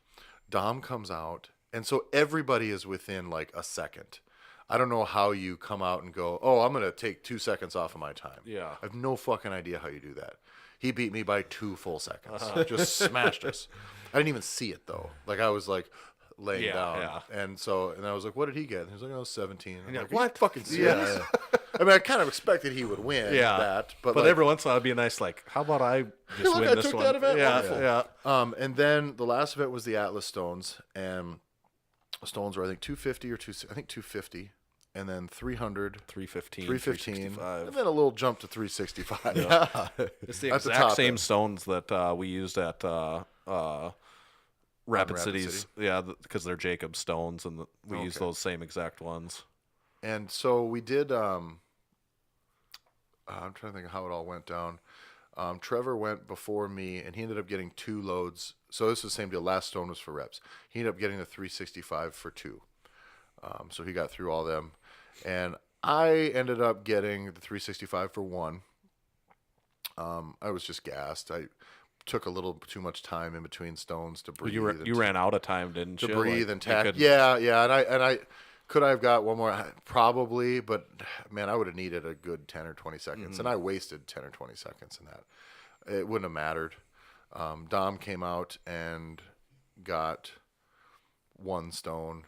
Dom comes out, and so everybody is within like a second. I don't know how you come out and go, oh, I'm going to take 2 seconds off of my time. Yeah. I have no fucking idea how you do that. He beat me by 2 full seconds. Just smashed us. I didn't even see it, though. Like, I was, like, laying down. Yeah. And I was like, what did he get? And he was like, oh, 17. I'm like, what? Are you fucking serious? I mean, I kind of expected he would win that. But like, every once in a while, it'd be nice, like, how about I just win I this took one? that event. Yeah. And then the last event was the Atlas stones. And stones were, I think, 250 or 250. And then 300, 315, 315, and then a little jump to 365. It's the At the exact top same end. stones that we used at Rapid Rapid Cities. City? Yeah, because they're Jacob stones, and we use Okay. those same exact ones. And so we did. I'm trying to think of how it all went down. Trevor went before me, and he ended up getting 2 loads. So this is the same deal. Last stone was for reps. He ended up getting the 365 for 2. So he got through all them. And I ended up getting the 365 for 1. I was just gassed. I took a little too much time in between stones to breathe. You ran out of time, didn't you? to breathe Like, and you tack. couldn't- Yeah. And I could I have got one more? Probably, but man, I would have needed a good 10 or 20 seconds, and I wasted 10 or 20 seconds in that. It wouldn't have mattered. Dom came out and got 1 stone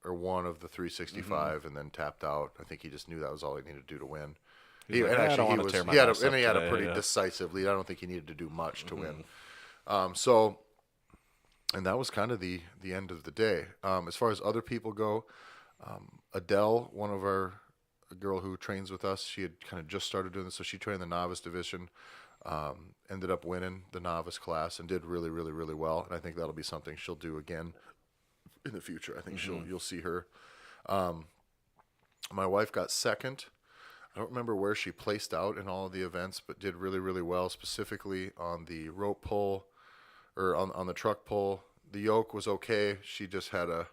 or 1 of the 365, and then tapped out. I think he just knew that was all he needed to do to win. He's like, I don't wanna tear my he had house a up pretty today, decisive lead. I don't think he needed to do much to win. And that was kind of the end of the day. As far as other people go, Adele, one of a girl who trains with us, she had kind of just started doing this, so she trained the novice division, ended up winning the novice class, and did really, really, really well. And I think that'll be something she'll do again in the future. I think you'll see her. My wife got second. I don't remember where she placed out in all of the events, but did really, really well, specifically on the rope pull or on the truck pull. The yoke was okay. She just had a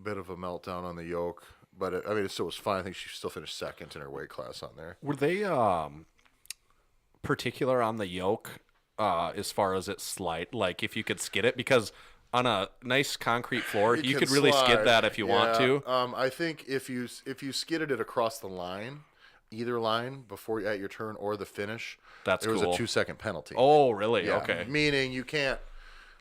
bit of a meltdown on the yoke, but it still was fine. I think she still finished second in her weight class on there. Were they particular on the yoke as far as its slide. Like if you could skid it, because on a nice concrete floor, you could really skid that if you want to. I think if you skidded it across the line, either line before at your turn or the finish, That's there was cool. a 2-second penalty. Oh, really? Yeah, Okay. meaning you can't.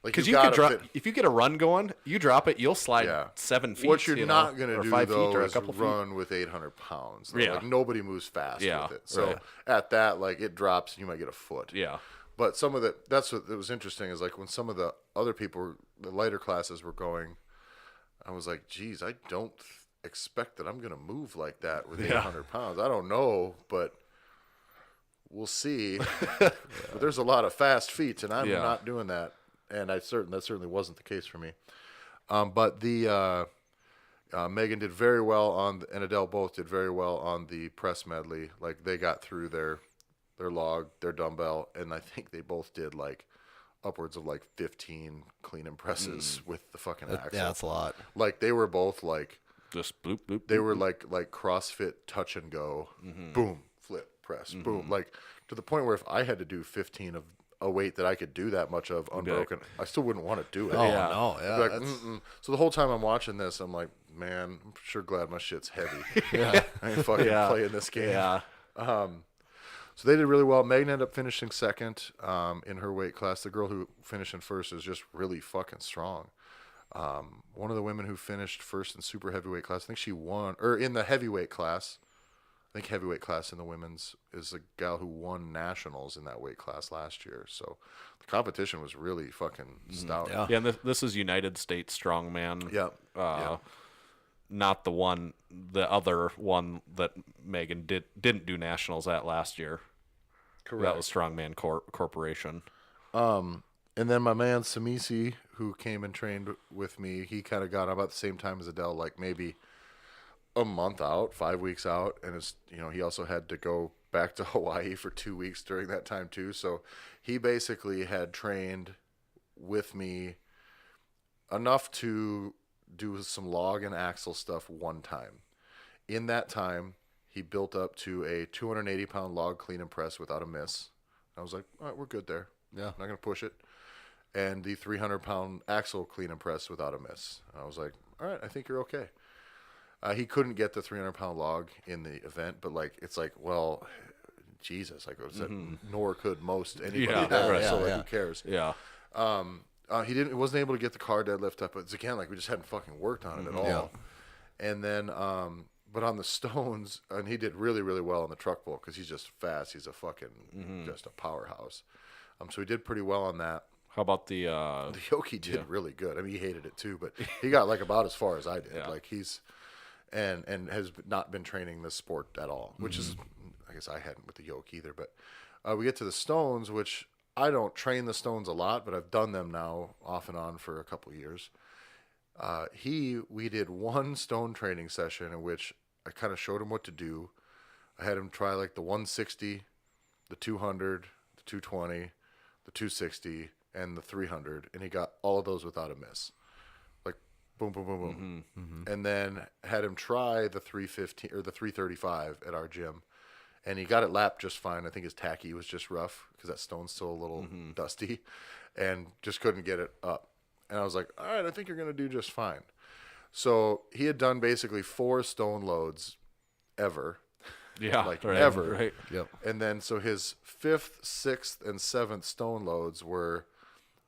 Because you could drop if you get a run going, you drop it, you'll slide 7 feet. What you're not going to or do 5 though feet or a is couple run with 800 pounds. Though. Yeah. Like nobody moves fast Yeah, with it. So right. at that, like it drops, and you might get a foot. Yeah. But that's what was interesting is like when some of the other people, the lighter classes were going, I was like, geez, I don't expect that I'm going to move like that with 800 pounds. I don't know, but we'll see. But there's a lot of fast feet, and I'm not doing that. And that certainly wasn't the case for me. But the Megan did very well and Adele both did very well on the press medley. Like they got through their log, their dumbbell, and I think they both did like upwards of like 15 clean and presses with the fucking axle. Yeah, that's a lot. Like they were both like just bloop bloop. They were like CrossFit touch and go, boom, flip, press, boom. Like to the point where if I had to do 15 of a weight that I could do that much of unbroken, I still wouldn't want to do it. Oh no, yeah. Like, so the whole time I'm watching this, I'm like, man, I'm sure glad my shit's heavy. I ain't fucking playing this game. Yeah. So they did really well. Megan ended up finishing second in her weight class. The girl who finished in first is just really fucking strong. One of the women who finished first in super heavyweight class, I think she won, or in the heavyweight class, I think heavyweight class in the women's is a gal who won nationals in that weight class last year. So the competition was really fucking stout. Yeah, and this is United States Strongman. Yeah. Not the other one that Megan didn't do nationals at last year. Correct. That was Strongman Corporation. And then my man Samisi, who came and trained with me, he kind of got about the same time as Adele, like maybe a month out, 5 weeks out, and he also had to go back to Hawaii for 2 weeks during that time too. So he basically had trained with me enough to do some log and axle stuff one time. In that time, he built up to a 280-pound log clean and press without a miss. I was like, all right, we're good there. Yeah. Not going to push it. And the 300-pound axle clean and press without a miss. And I was like, all right, I think you're okay. He couldn't get the 300-pound log in the event, but it's like, well, Jesus, like I said, nor could most anybody there. So who cares? Yeah. He wasn't able to get the car deadlift up. It's again like we just hadn't fucking worked on it at all. Yeah. And then, but on the stones, and he did really, really well on the truck pull because he's just fast. He's a fucking just a powerhouse. So he did pretty well on that. How about the Yoki did really good. I mean, he hated it too, but he got like about as far as I did. Yeah. Like he's and has not been training this sport at all, which is, I guess I hadn't with the yoke either. But we get to the stones, which I don't train the stones a lot, but I've done them now off and on for a couple of years. We did one stone training session in which I kind of showed him what to do. I had him try like the 160, the 200, the 220, the 260, and the 300, and he got all of those without a miss. Like boom, boom, boom, boom. And then had him try the 315 or the 335 at our gym. And he got it lapped just fine. I think his tacky was just rough because that stone's still a little dusty, and just couldn't get it up. And I was like, all right, I think you're going to do just fine. So he had done basically 4 stone loads ever. Yeah. Ever. Right. Yep. And then so his 5th, 6th, and 7th stone loads were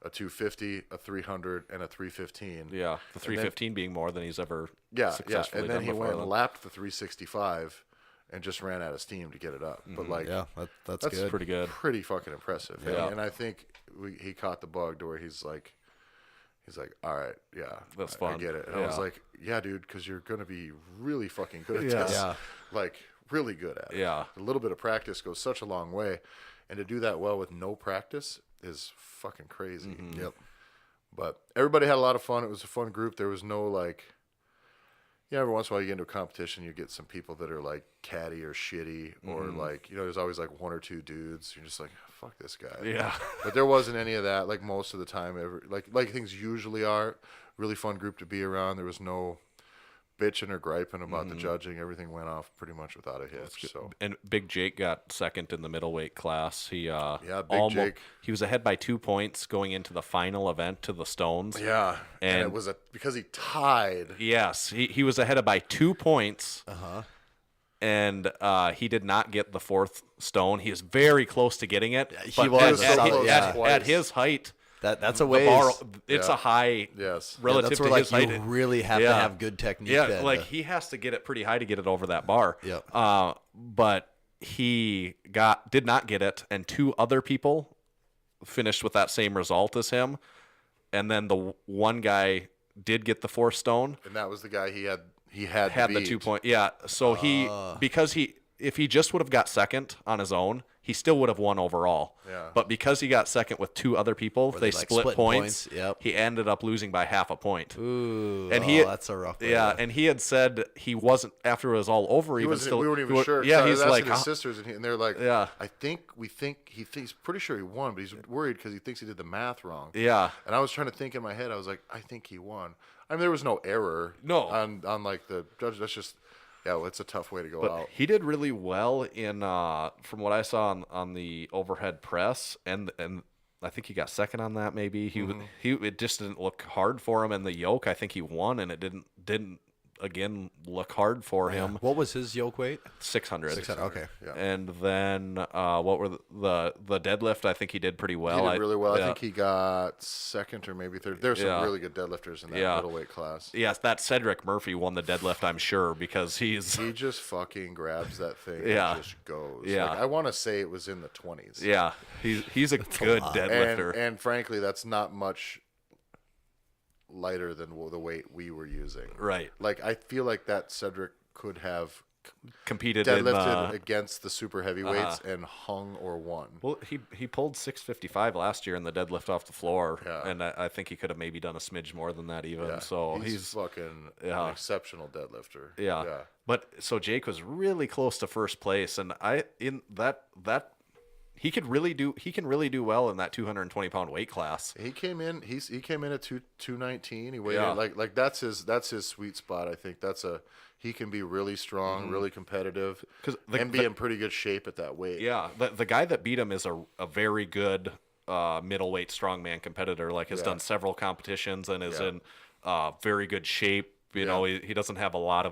a 250, a 300, and a 315. Yeah. The 315 being more than he's ever successfully And then done he before went and lapped the 365 and just ran out of steam to get it up. But that's good. pretty good. Pretty fucking impressive. Yeah. And I think he caught the bug to where he's like, all right, yeah, That's I fun. get it. And I was like, yeah, dude, because you're going to be really fucking good at Yeah. this. Yeah. Like, really good at it. Yeah. A little bit of practice goes such a long way. And to do that well with no practice is fucking crazy. Yep. But everybody had a lot of fun. It was a fun group. There was no every once in a while you get into a competition, you get some people that are like catty or shitty, or there's always like 1 or 2 dudes. You're just like, fuck this guy. Yeah. But there wasn't any of that. Like most of the time, like things usually are. Really fun group to be around. There was no bitching or griping about the judging. Everything went off pretty much without a hitch. So And Big Jake got second in the middleweight class. He Big Jake. He was ahead by 2 points going into the final event to the Stones. yeah, and And- it was because he tied. Yes, he was ahead by 2 points. And he did not get the fourth stone. He is very close to getting it. He but was at, so close at twice. his height, That's a the ways. bar, it's Yeah. a high Yes. relative that's to where his like height. you really have to Yeah. have good technique. Yeah, then like to- he has to get it pretty high to get it over that bar. Yep. But he did not get it, and 2 other people finished with that same result as him, and then the one guy did get the 4th stone, And that was the guy he had had to the beat. 2 point. Yeah, so if he just would have got second on his own, he still would have won overall. Yeah. But because he got second with 2 other people, Where they they, like, split split points. Yep. He ended up losing by half a point. Ooh, And that's a rough. Yeah, and he had said he wasn't after it was all over. We weren't even sure. Yeah, I he's was asking like, his sisters, and they're like, Yeah. he's pretty sure he won, but he's worried because he thinks he did the math wrong. yeah, And I was trying to think in my head. I was like, I think he won. I mean, there was no error. No. On like the judge. That's just well, it's a tough way to go but out. he did really well in from what I saw on the overhead press, and I think he got second on that. Maybe he it just didn't look hard for him, and the yoke I think he won, and it didn't again look hard for him. What was his yoke weight? 600. 600. Okay. Yeah. And then what were the deadlift? I think he did pretty well. He did really well. I yeah. think he got second or maybe third. There's some Yeah. really good deadlifters in that Yeah. middleweight class. Yes, that Cedric Murphy won the deadlift, I'm sure, because he's He just fucking grabs that thing Yeah. and just goes. Yeah. Like, I want to say it was in the 20s. yeah, he's a good deadlifter. And frankly, that's not much lighter than the weight we were using. Right. Like, I feel like that Cedric could have Competed deadlifted in against the super heavyweights and hung or won. well, he pulled 655 last year in the deadlift off the floor, Yeah. and I think he could have maybe done a smidge more than that even. Yeah. So he's fucking yeah. an exceptional deadlifter. yeah. But so Jake was really close to first place, and he can really do well in that 220-pound weight class. He came in. He came in at 219. He weighed Yeah. in, like that's his sweet spot. I think he can be really strong, really competitive, 'Cause and be in pretty good shape at that weight. Yeah, the guy that beat him is a very good middleweight strongman competitor. Like has done several competitions and is in very good shape. You know, he doesn't have a lot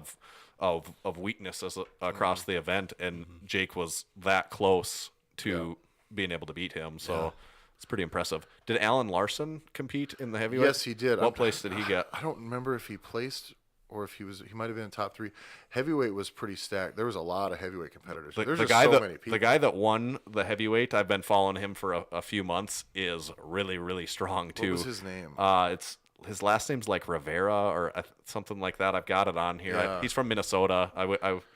of weaknesses across the event, and Jake was that close to being able to beat him. So it's pretty impressive. Did Alan Larson compete in the heavyweight? Yes, he did. What place did he get? I don't remember if he placed or if he might have been in top 3. Heavyweight was pretty stacked. There was a lot of heavyweight competitors. There's just so many people. The guy that won the heavyweight, I've been following him for a few months, is really, really strong too. What was his name? It's his last name's like Rivera or something like that. I've got it on here. Yeah. He's from Minnesota.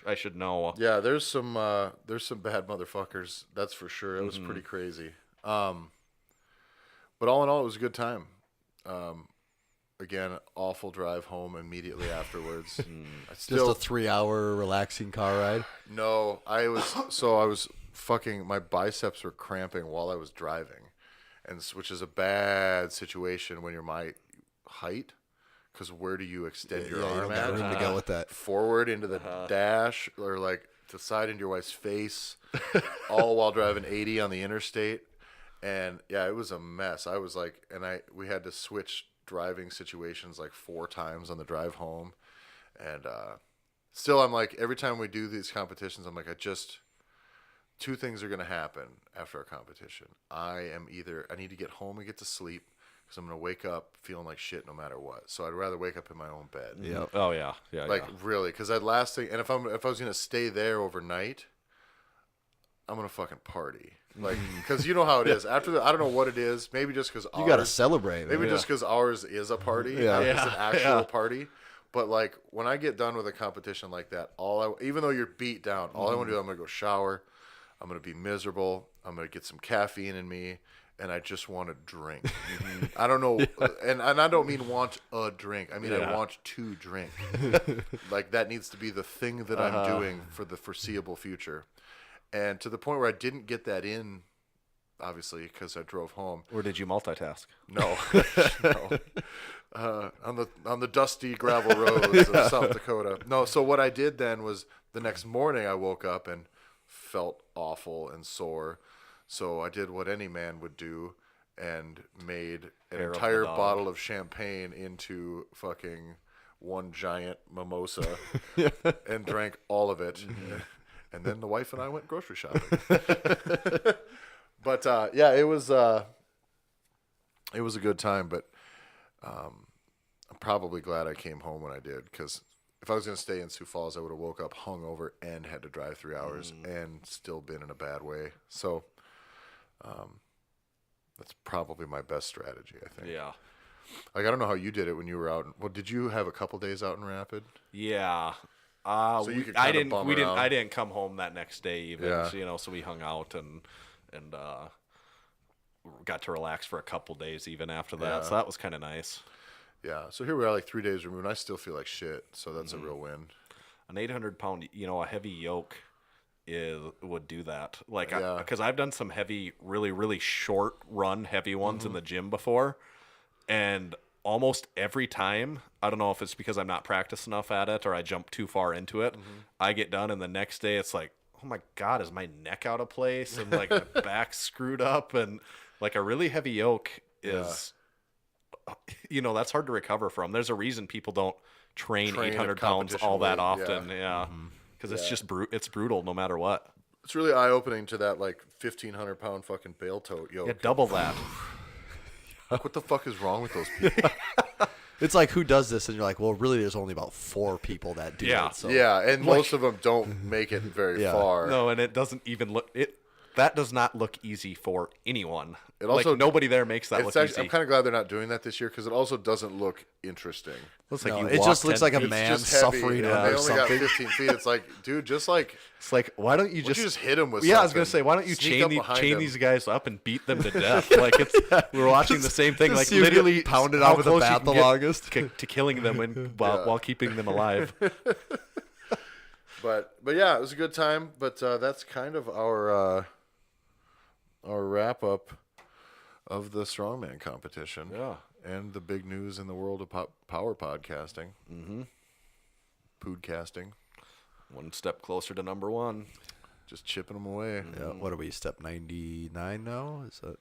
I should know. Yeah, there's some bad motherfuckers. That's for sure. It was pretty crazy. But all in all, it was a good time. Again, awful drive home immediately afterwards. I still Just a 3-hour relaxing car ride. no. I was fucking. My biceps were cramping while I was driving, which is a bad situation when you're my height. Because where do you extend your you arm don't got at? room to go with that. Forward into the dash, or like to the side into your wife's face, all while driving 80 on the interstate. And yeah, it was a mess. I was like, we had to switch driving situations like 4 times on the drive home. And still, I'm like, every time we do these competitions, I'm like, 2 things are going to happen after our competition. I need to get home and get to sleep, because I'm going to wake up feeling like shit no matter what. So I'd rather wake up in my own bed. Yeah. Oh yeah. Like really, because that last thing, and if I was gonna stay there overnight, I'm gonna fucking party. Like, because you know how it is. After that, I don't know what it is. Maybe just because You got to celebrate. Maybe man. just because ours is a party. Yeah. It's an actual party. But like when I get done with a competition like that, even though you're beat down, all I want to do, I'm gonna go shower. I'm gonna be miserable. I'm gonna get some caffeine in me. And I just want to drink. I don't know, and I don't mean want a drink. I mean I want to drink. Like that needs to be the thing that I'm doing for the foreseeable future. And to the point where I didn't get that in obviously, because I drove home. Or did you multitask? No, no. On the dusty gravel roads of South Dakota. No, so what I did then was the next morning I woke up and felt awful and sore. So I did what any man would do and made an Hair of the entire dog. bottle of champagne into fucking one giant mimosa and drank all of it. And then the wife and I went grocery shopping. But yeah, it was a good time. But I'm probably glad I came home when I did, because if I was going to stay in Sioux Falls, I would have woke up hungover and had to drive 3 hours and still been in a bad way. So that's probably my best strategy, I think. Yeah. Like, I don't know how you did it when you were out. Well, did you have a couple days out in Rapid? Yeah. So you could kinda bum around. I didn't come home that next day even. Yeah. So, so we hung out and got to relax for a couple days even after that. Yeah. So that was kind of nice. Yeah. So here we are, like 3 days removed, and I still feel like shit. So that's a real win. An 800-pound, a heavy yoke would do that. Like, Yeah. because I've done some heavy, really, really short run heavy ones in the gym before, and almost every time, I don't know if it's because I'm not practiced enough at it or I jump too far into it, I get done, and the next day it's like, oh my God, is my neck out of place and like my back screwed up? And like a really heavy yoke is, that's hard to recover from. There's a reason people don't train Train at 800 pounds all competition that weight, often. Yeah. Because it's just it's brutal no matter what. It's really eye-opening to that, like, 1,500-pound fucking bale tote yoke. Yeah, double that. Like, what the fuck is wrong with those people? It's like, who does this? And you're like, well, really, there's only about 4 people that do Yeah. it. So. Yeah, and most of them don't make it very Yeah. far. No, and it doesn't even look that does not look easy for anyone. It also- like nobody there makes that look easy. I'm kind of glad they're not doing that this year, because it also doesn't look interesting. Looks like No, you it just walk looks 10 like a feet. man Just heavy, suffering and under they only got something. 15 feet. It's like, dude, just like, It's like, why don't you why don't you just hit them with Yeah, I was something? gonna say, why don't you Sneak up chain behind them. these guys up and beat them to death? Like we're watching the same thing. just Like see 'em get literally pounded how out with a close you bat can the get longest. to killing them while keeping them alive. But yeah, it was a good time. But that's kind of our wrap up of the strongman competition. Yeah. And the big news in the world of power podcasting. Mm-hmm. Podcasting. One step closer to number one. Just chipping them away. Yeah, what are we, step 99 now? Is that?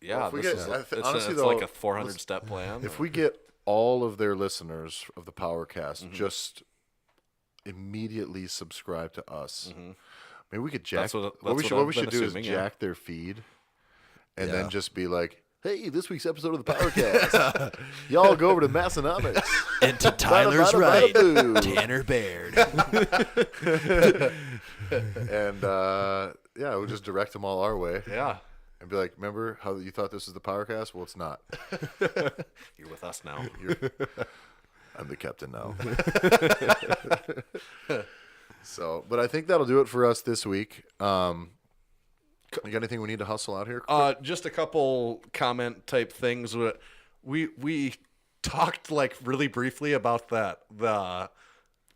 Yeah, Well, if we this get- is I th- it's honestly, it's though, like a 400 step plan. If we get all of their listeners of the Powercast Mm-hmm. just immediately subscribe to us, maybe we could jack. That's what what we I've should been do assuming, is yeah. jack their feed, and Yeah. then just be like, "Hey, this week's episode of the Powercast, y'all go over to Massenomics." And to Tyler's bada, right, bada, boo. Tanner Baird. And yeah, we'll just direct them all our way, yeah, and be like, "Remember how you thought this was the Powercast? Well, it's not. you're with us now. I'm the captain now." So, but I think that'll do it for us this week. You got anything we need to hustle out here? Just a couple comment type things. We talked like really briefly about the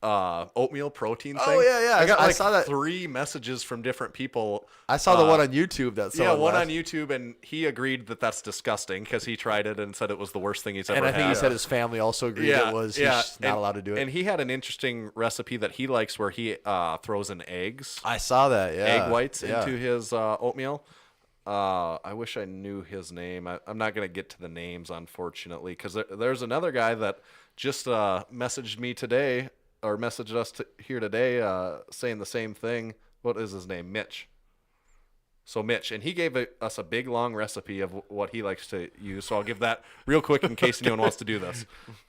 oatmeal protein thing. Oh, yeah. I got I like saw that. 3 messages from different people. I saw the one on YouTube that Yeah, someone one left. on YouTube, and he agreed that that's disgusting because he tried it and said it was the worst thing he's ever And I had. think he said his family also agreed it was. He's not and- allowed to do it. And he had an interesting recipe that he likes where he throws in eggs, I saw that, yeah. egg whites Yeah. into his oatmeal. I wish I knew his name. I'm not going to get to the names, unfortunately, because there's another guy that just messaged me today, or messaged us here today, saying the same thing. What is his name? Mitch. So Mitch, and he gave us a big long recipe of what he likes to use. So I'll give that real quick in case anyone wants to do this.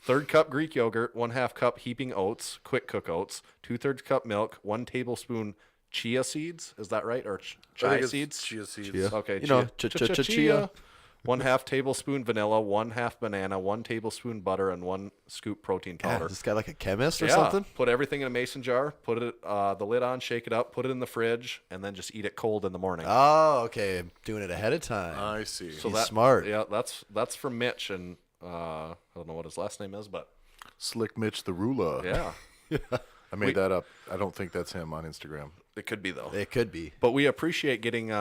1/3 cup Greek yogurt, 1/2 cup heaping oats, quick cook oats, 2/3 cup milk, 1 tablespoon chia seeds. Is that right? Or I think chia it's seeds? Chia seeds. Chia. Okay, You know, chia. chia. 1/2 tablespoon vanilla, 1/2 banana, 1 tablespoon butter, and 1 scoop protein Yeah, powder. is this guy like a chemist or Yeah, something? put everything in a mason jar, put it the lid on, shake it up, put it in the fridge, and then just eat it cold in the morning. Oh, okay. Doing it ahead of time. I see. So he's smart. Yeah, that's from Mitch, and I don't know what his last name is, but Slick Mitch the Ruler. yeah. I made that up. I don't think that's him on Instagram. It could be though. It could be. But we appreciate getting, we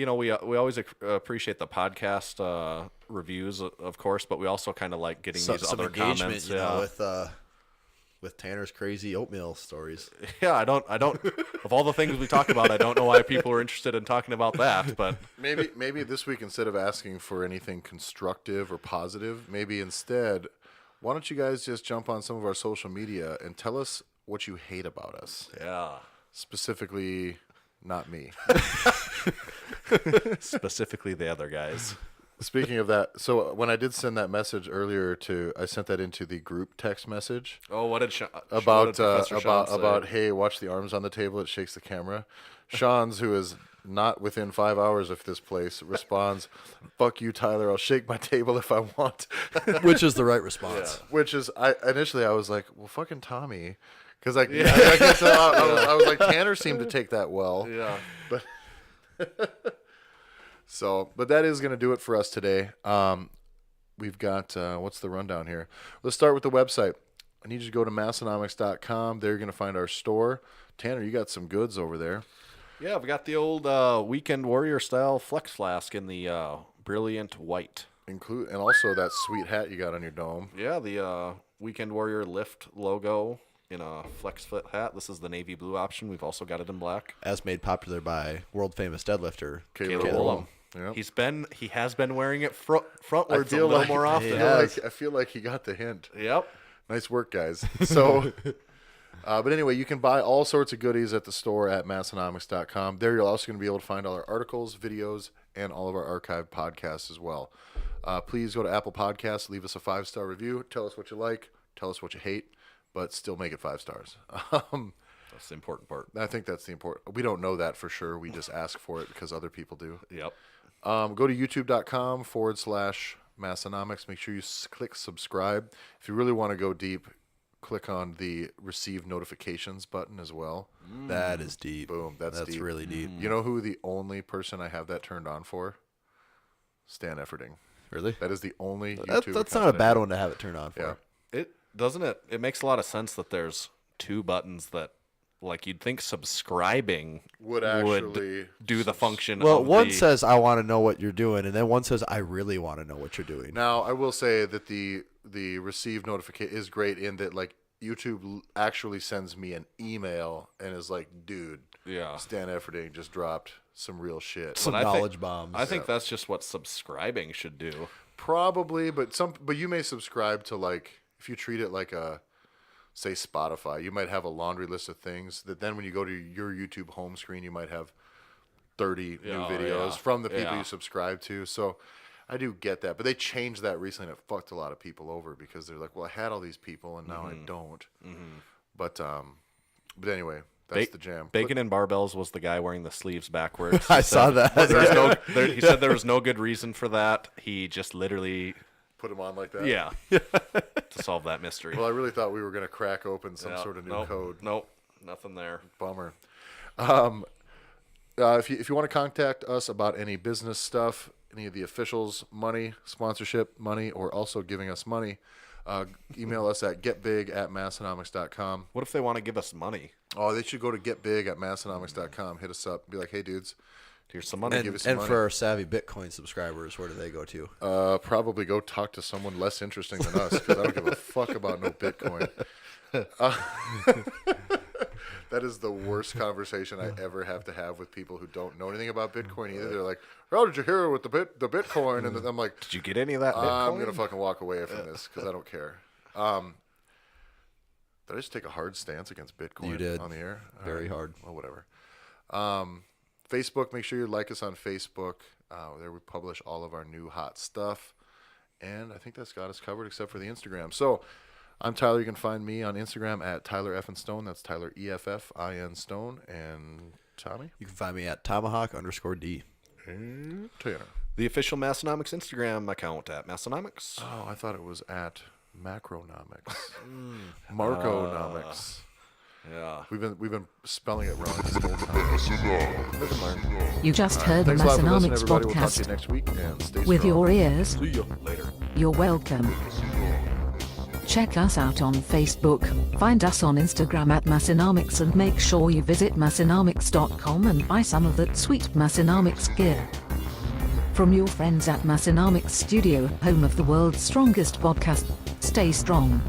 always appreciate the podcast reviews, of course, but we also kind of like getting these Some other engagement, comments. you know, with Tanner's crazy oatmeal stories. Yeah, I don't. Of all the things we talk about, I don't know why people are interested in talking about that. But maybe this week, instead of asking for anything constructive or positive, maybe instead, why don't you guys just jump on some of our social media and tell us what you hate about us? yeah, Specifically, not me. specifically the other guys. Speaking of that, so when I did send that message earlier I sent that into the group text message. Oh, what did about hey, watch the arms on the table, it shakes the camera. Sean's, who is not within 5 hours of this place, responds, "Fuck you, Tyler, I'll shake my table if I want." Which is the right response. Which is, initially I was like, well, fucking Tommy. Because I was like, Tanner seemed to take that well. Yeah. But that is going to do it for us today. We've got, what's the rundown here? Let's start with the website. I need you to go to Massenomics.com. There you're going to find our store. Tanner, you got some goods over there. Yeah, we got the old Weekend Warrior style Flex Flask in the brilliant white. And also that sweet hat you got on your dome. Yeah, the Weekend Warrior Lift logo in a flex fit hat. This is the navy blue option. We've also got it in black. As made popular by world famous deadlifter Caleb Woolham. Yep. He has been wearing it frontwards a little more often. I feel like he got the hint. Yep. Nice work, guys. So, but anyway, you can buy all sorts of goodies at the store at Massenomics.com. There you're also going to be able to find all our articles, videos, and all of our archived podcasts as well. Please go to Apple Podcasts, leave us a 5-star review. Tell us what you like. Tell us what you hate, but still make it 5 stars. That's the important part. I think that's the important. We don't know that for sure. We just ask for it because other people do. Yep. Go to youtube.com/Massenomics. Make sure you click subscribe. If you really want to go deep, click on the receive notifications button as well. That is deep. Boom. That's deep. really deep. You know who the only person I have that turned on for? Stan Efferding. Really? That is the only YouTube That's account not a that I bad have. one to have it turned on for. Yeah. It makes a lot of sense that there's 2 buttons that, like, you'd think subscribing Would actually do the function. Well, of one the, says I want to know what you're doing, and then one says I really want to know what you're doing. Now, I will say that the receive notification is great in that, like, YouTube actually sends me an email and is like, dude, Yeah. Stan Efferding just dropped some real shit. Some But I think- knowledge bombs. I think that's just what subscribing should do. Probably, but you may subscribe to, like, if you treat it like a, say, Spotify, you might have a laundry list of things that then when you go to your YouTube home screen, you might have 30 new videos from the people you subscribe to. So I do get that, but they changed that recently and it fucked a lot of people over because they're like, well, I had all these people and now I don't. But anyway, that's the jam. Bacon and Barbells was the guy wearing the sleeves backwards. I saw that. He said there was no good reason for that. He just literally Put them on like that? Yeah. To solve that mystery. Well, I really thought we were going to crack open some sort of new code. Nope. Nothing there. Bummer. If you want to contact us about any business stuff, any of the officials, money, sponsorship, money, or also giving us money, email us at getbig@massenomics.com. What if they want to give us money? Oh, they should go to getbig@massenomics.com. Hit us up. Be like, hey, dudes, Here's some money. give us some money. for our savvy Bitcoin subscribers, where do they go to? Probably go talk to someone less interesting than us because I don't give a fuck about no Bitcoin. That is the worst conversation I ever have to have with people who don't know anything about Bitcoin either. They're like, "How did you hear with the Bitcoin?" And I'm like, Did you get any of that Bitcoin? I'm gonna fucking walk away from this because I don't care. Did I just take a hard stance against Bitcoin You did. on the air? Very hard. Well, whatever. Facebook, make sure you like us on Facebook. There we publish all of our new hot stuff. And I think that's got us covered except for the Instagram. So I'm Tyler. You can find me on Instagram at Tyler F. Stone. That's Tyler EFFIN Stone. And Tommy? You can find me at Tomahawk_D. And Tanner. The official Massenomics Instagram account at Massenomics. Oh, I thought it was at Macronomics. Marconomics. Yeah. We've been spelling it wrong this whole time. Live and learn. You just heard the Thanks a lot for listening, Massenomics everybody. We'll talk to you podcast. next week and stay With strong. your ears, See you later. you're welcome. Check us out on Facebook, find us on Instagram at Massenomics, and make sure you visit Massenomics.com and buy some of that sweet Massenomics gear. From your friends at Massenomics Studio, home of the world's strongest podcast, stay strong.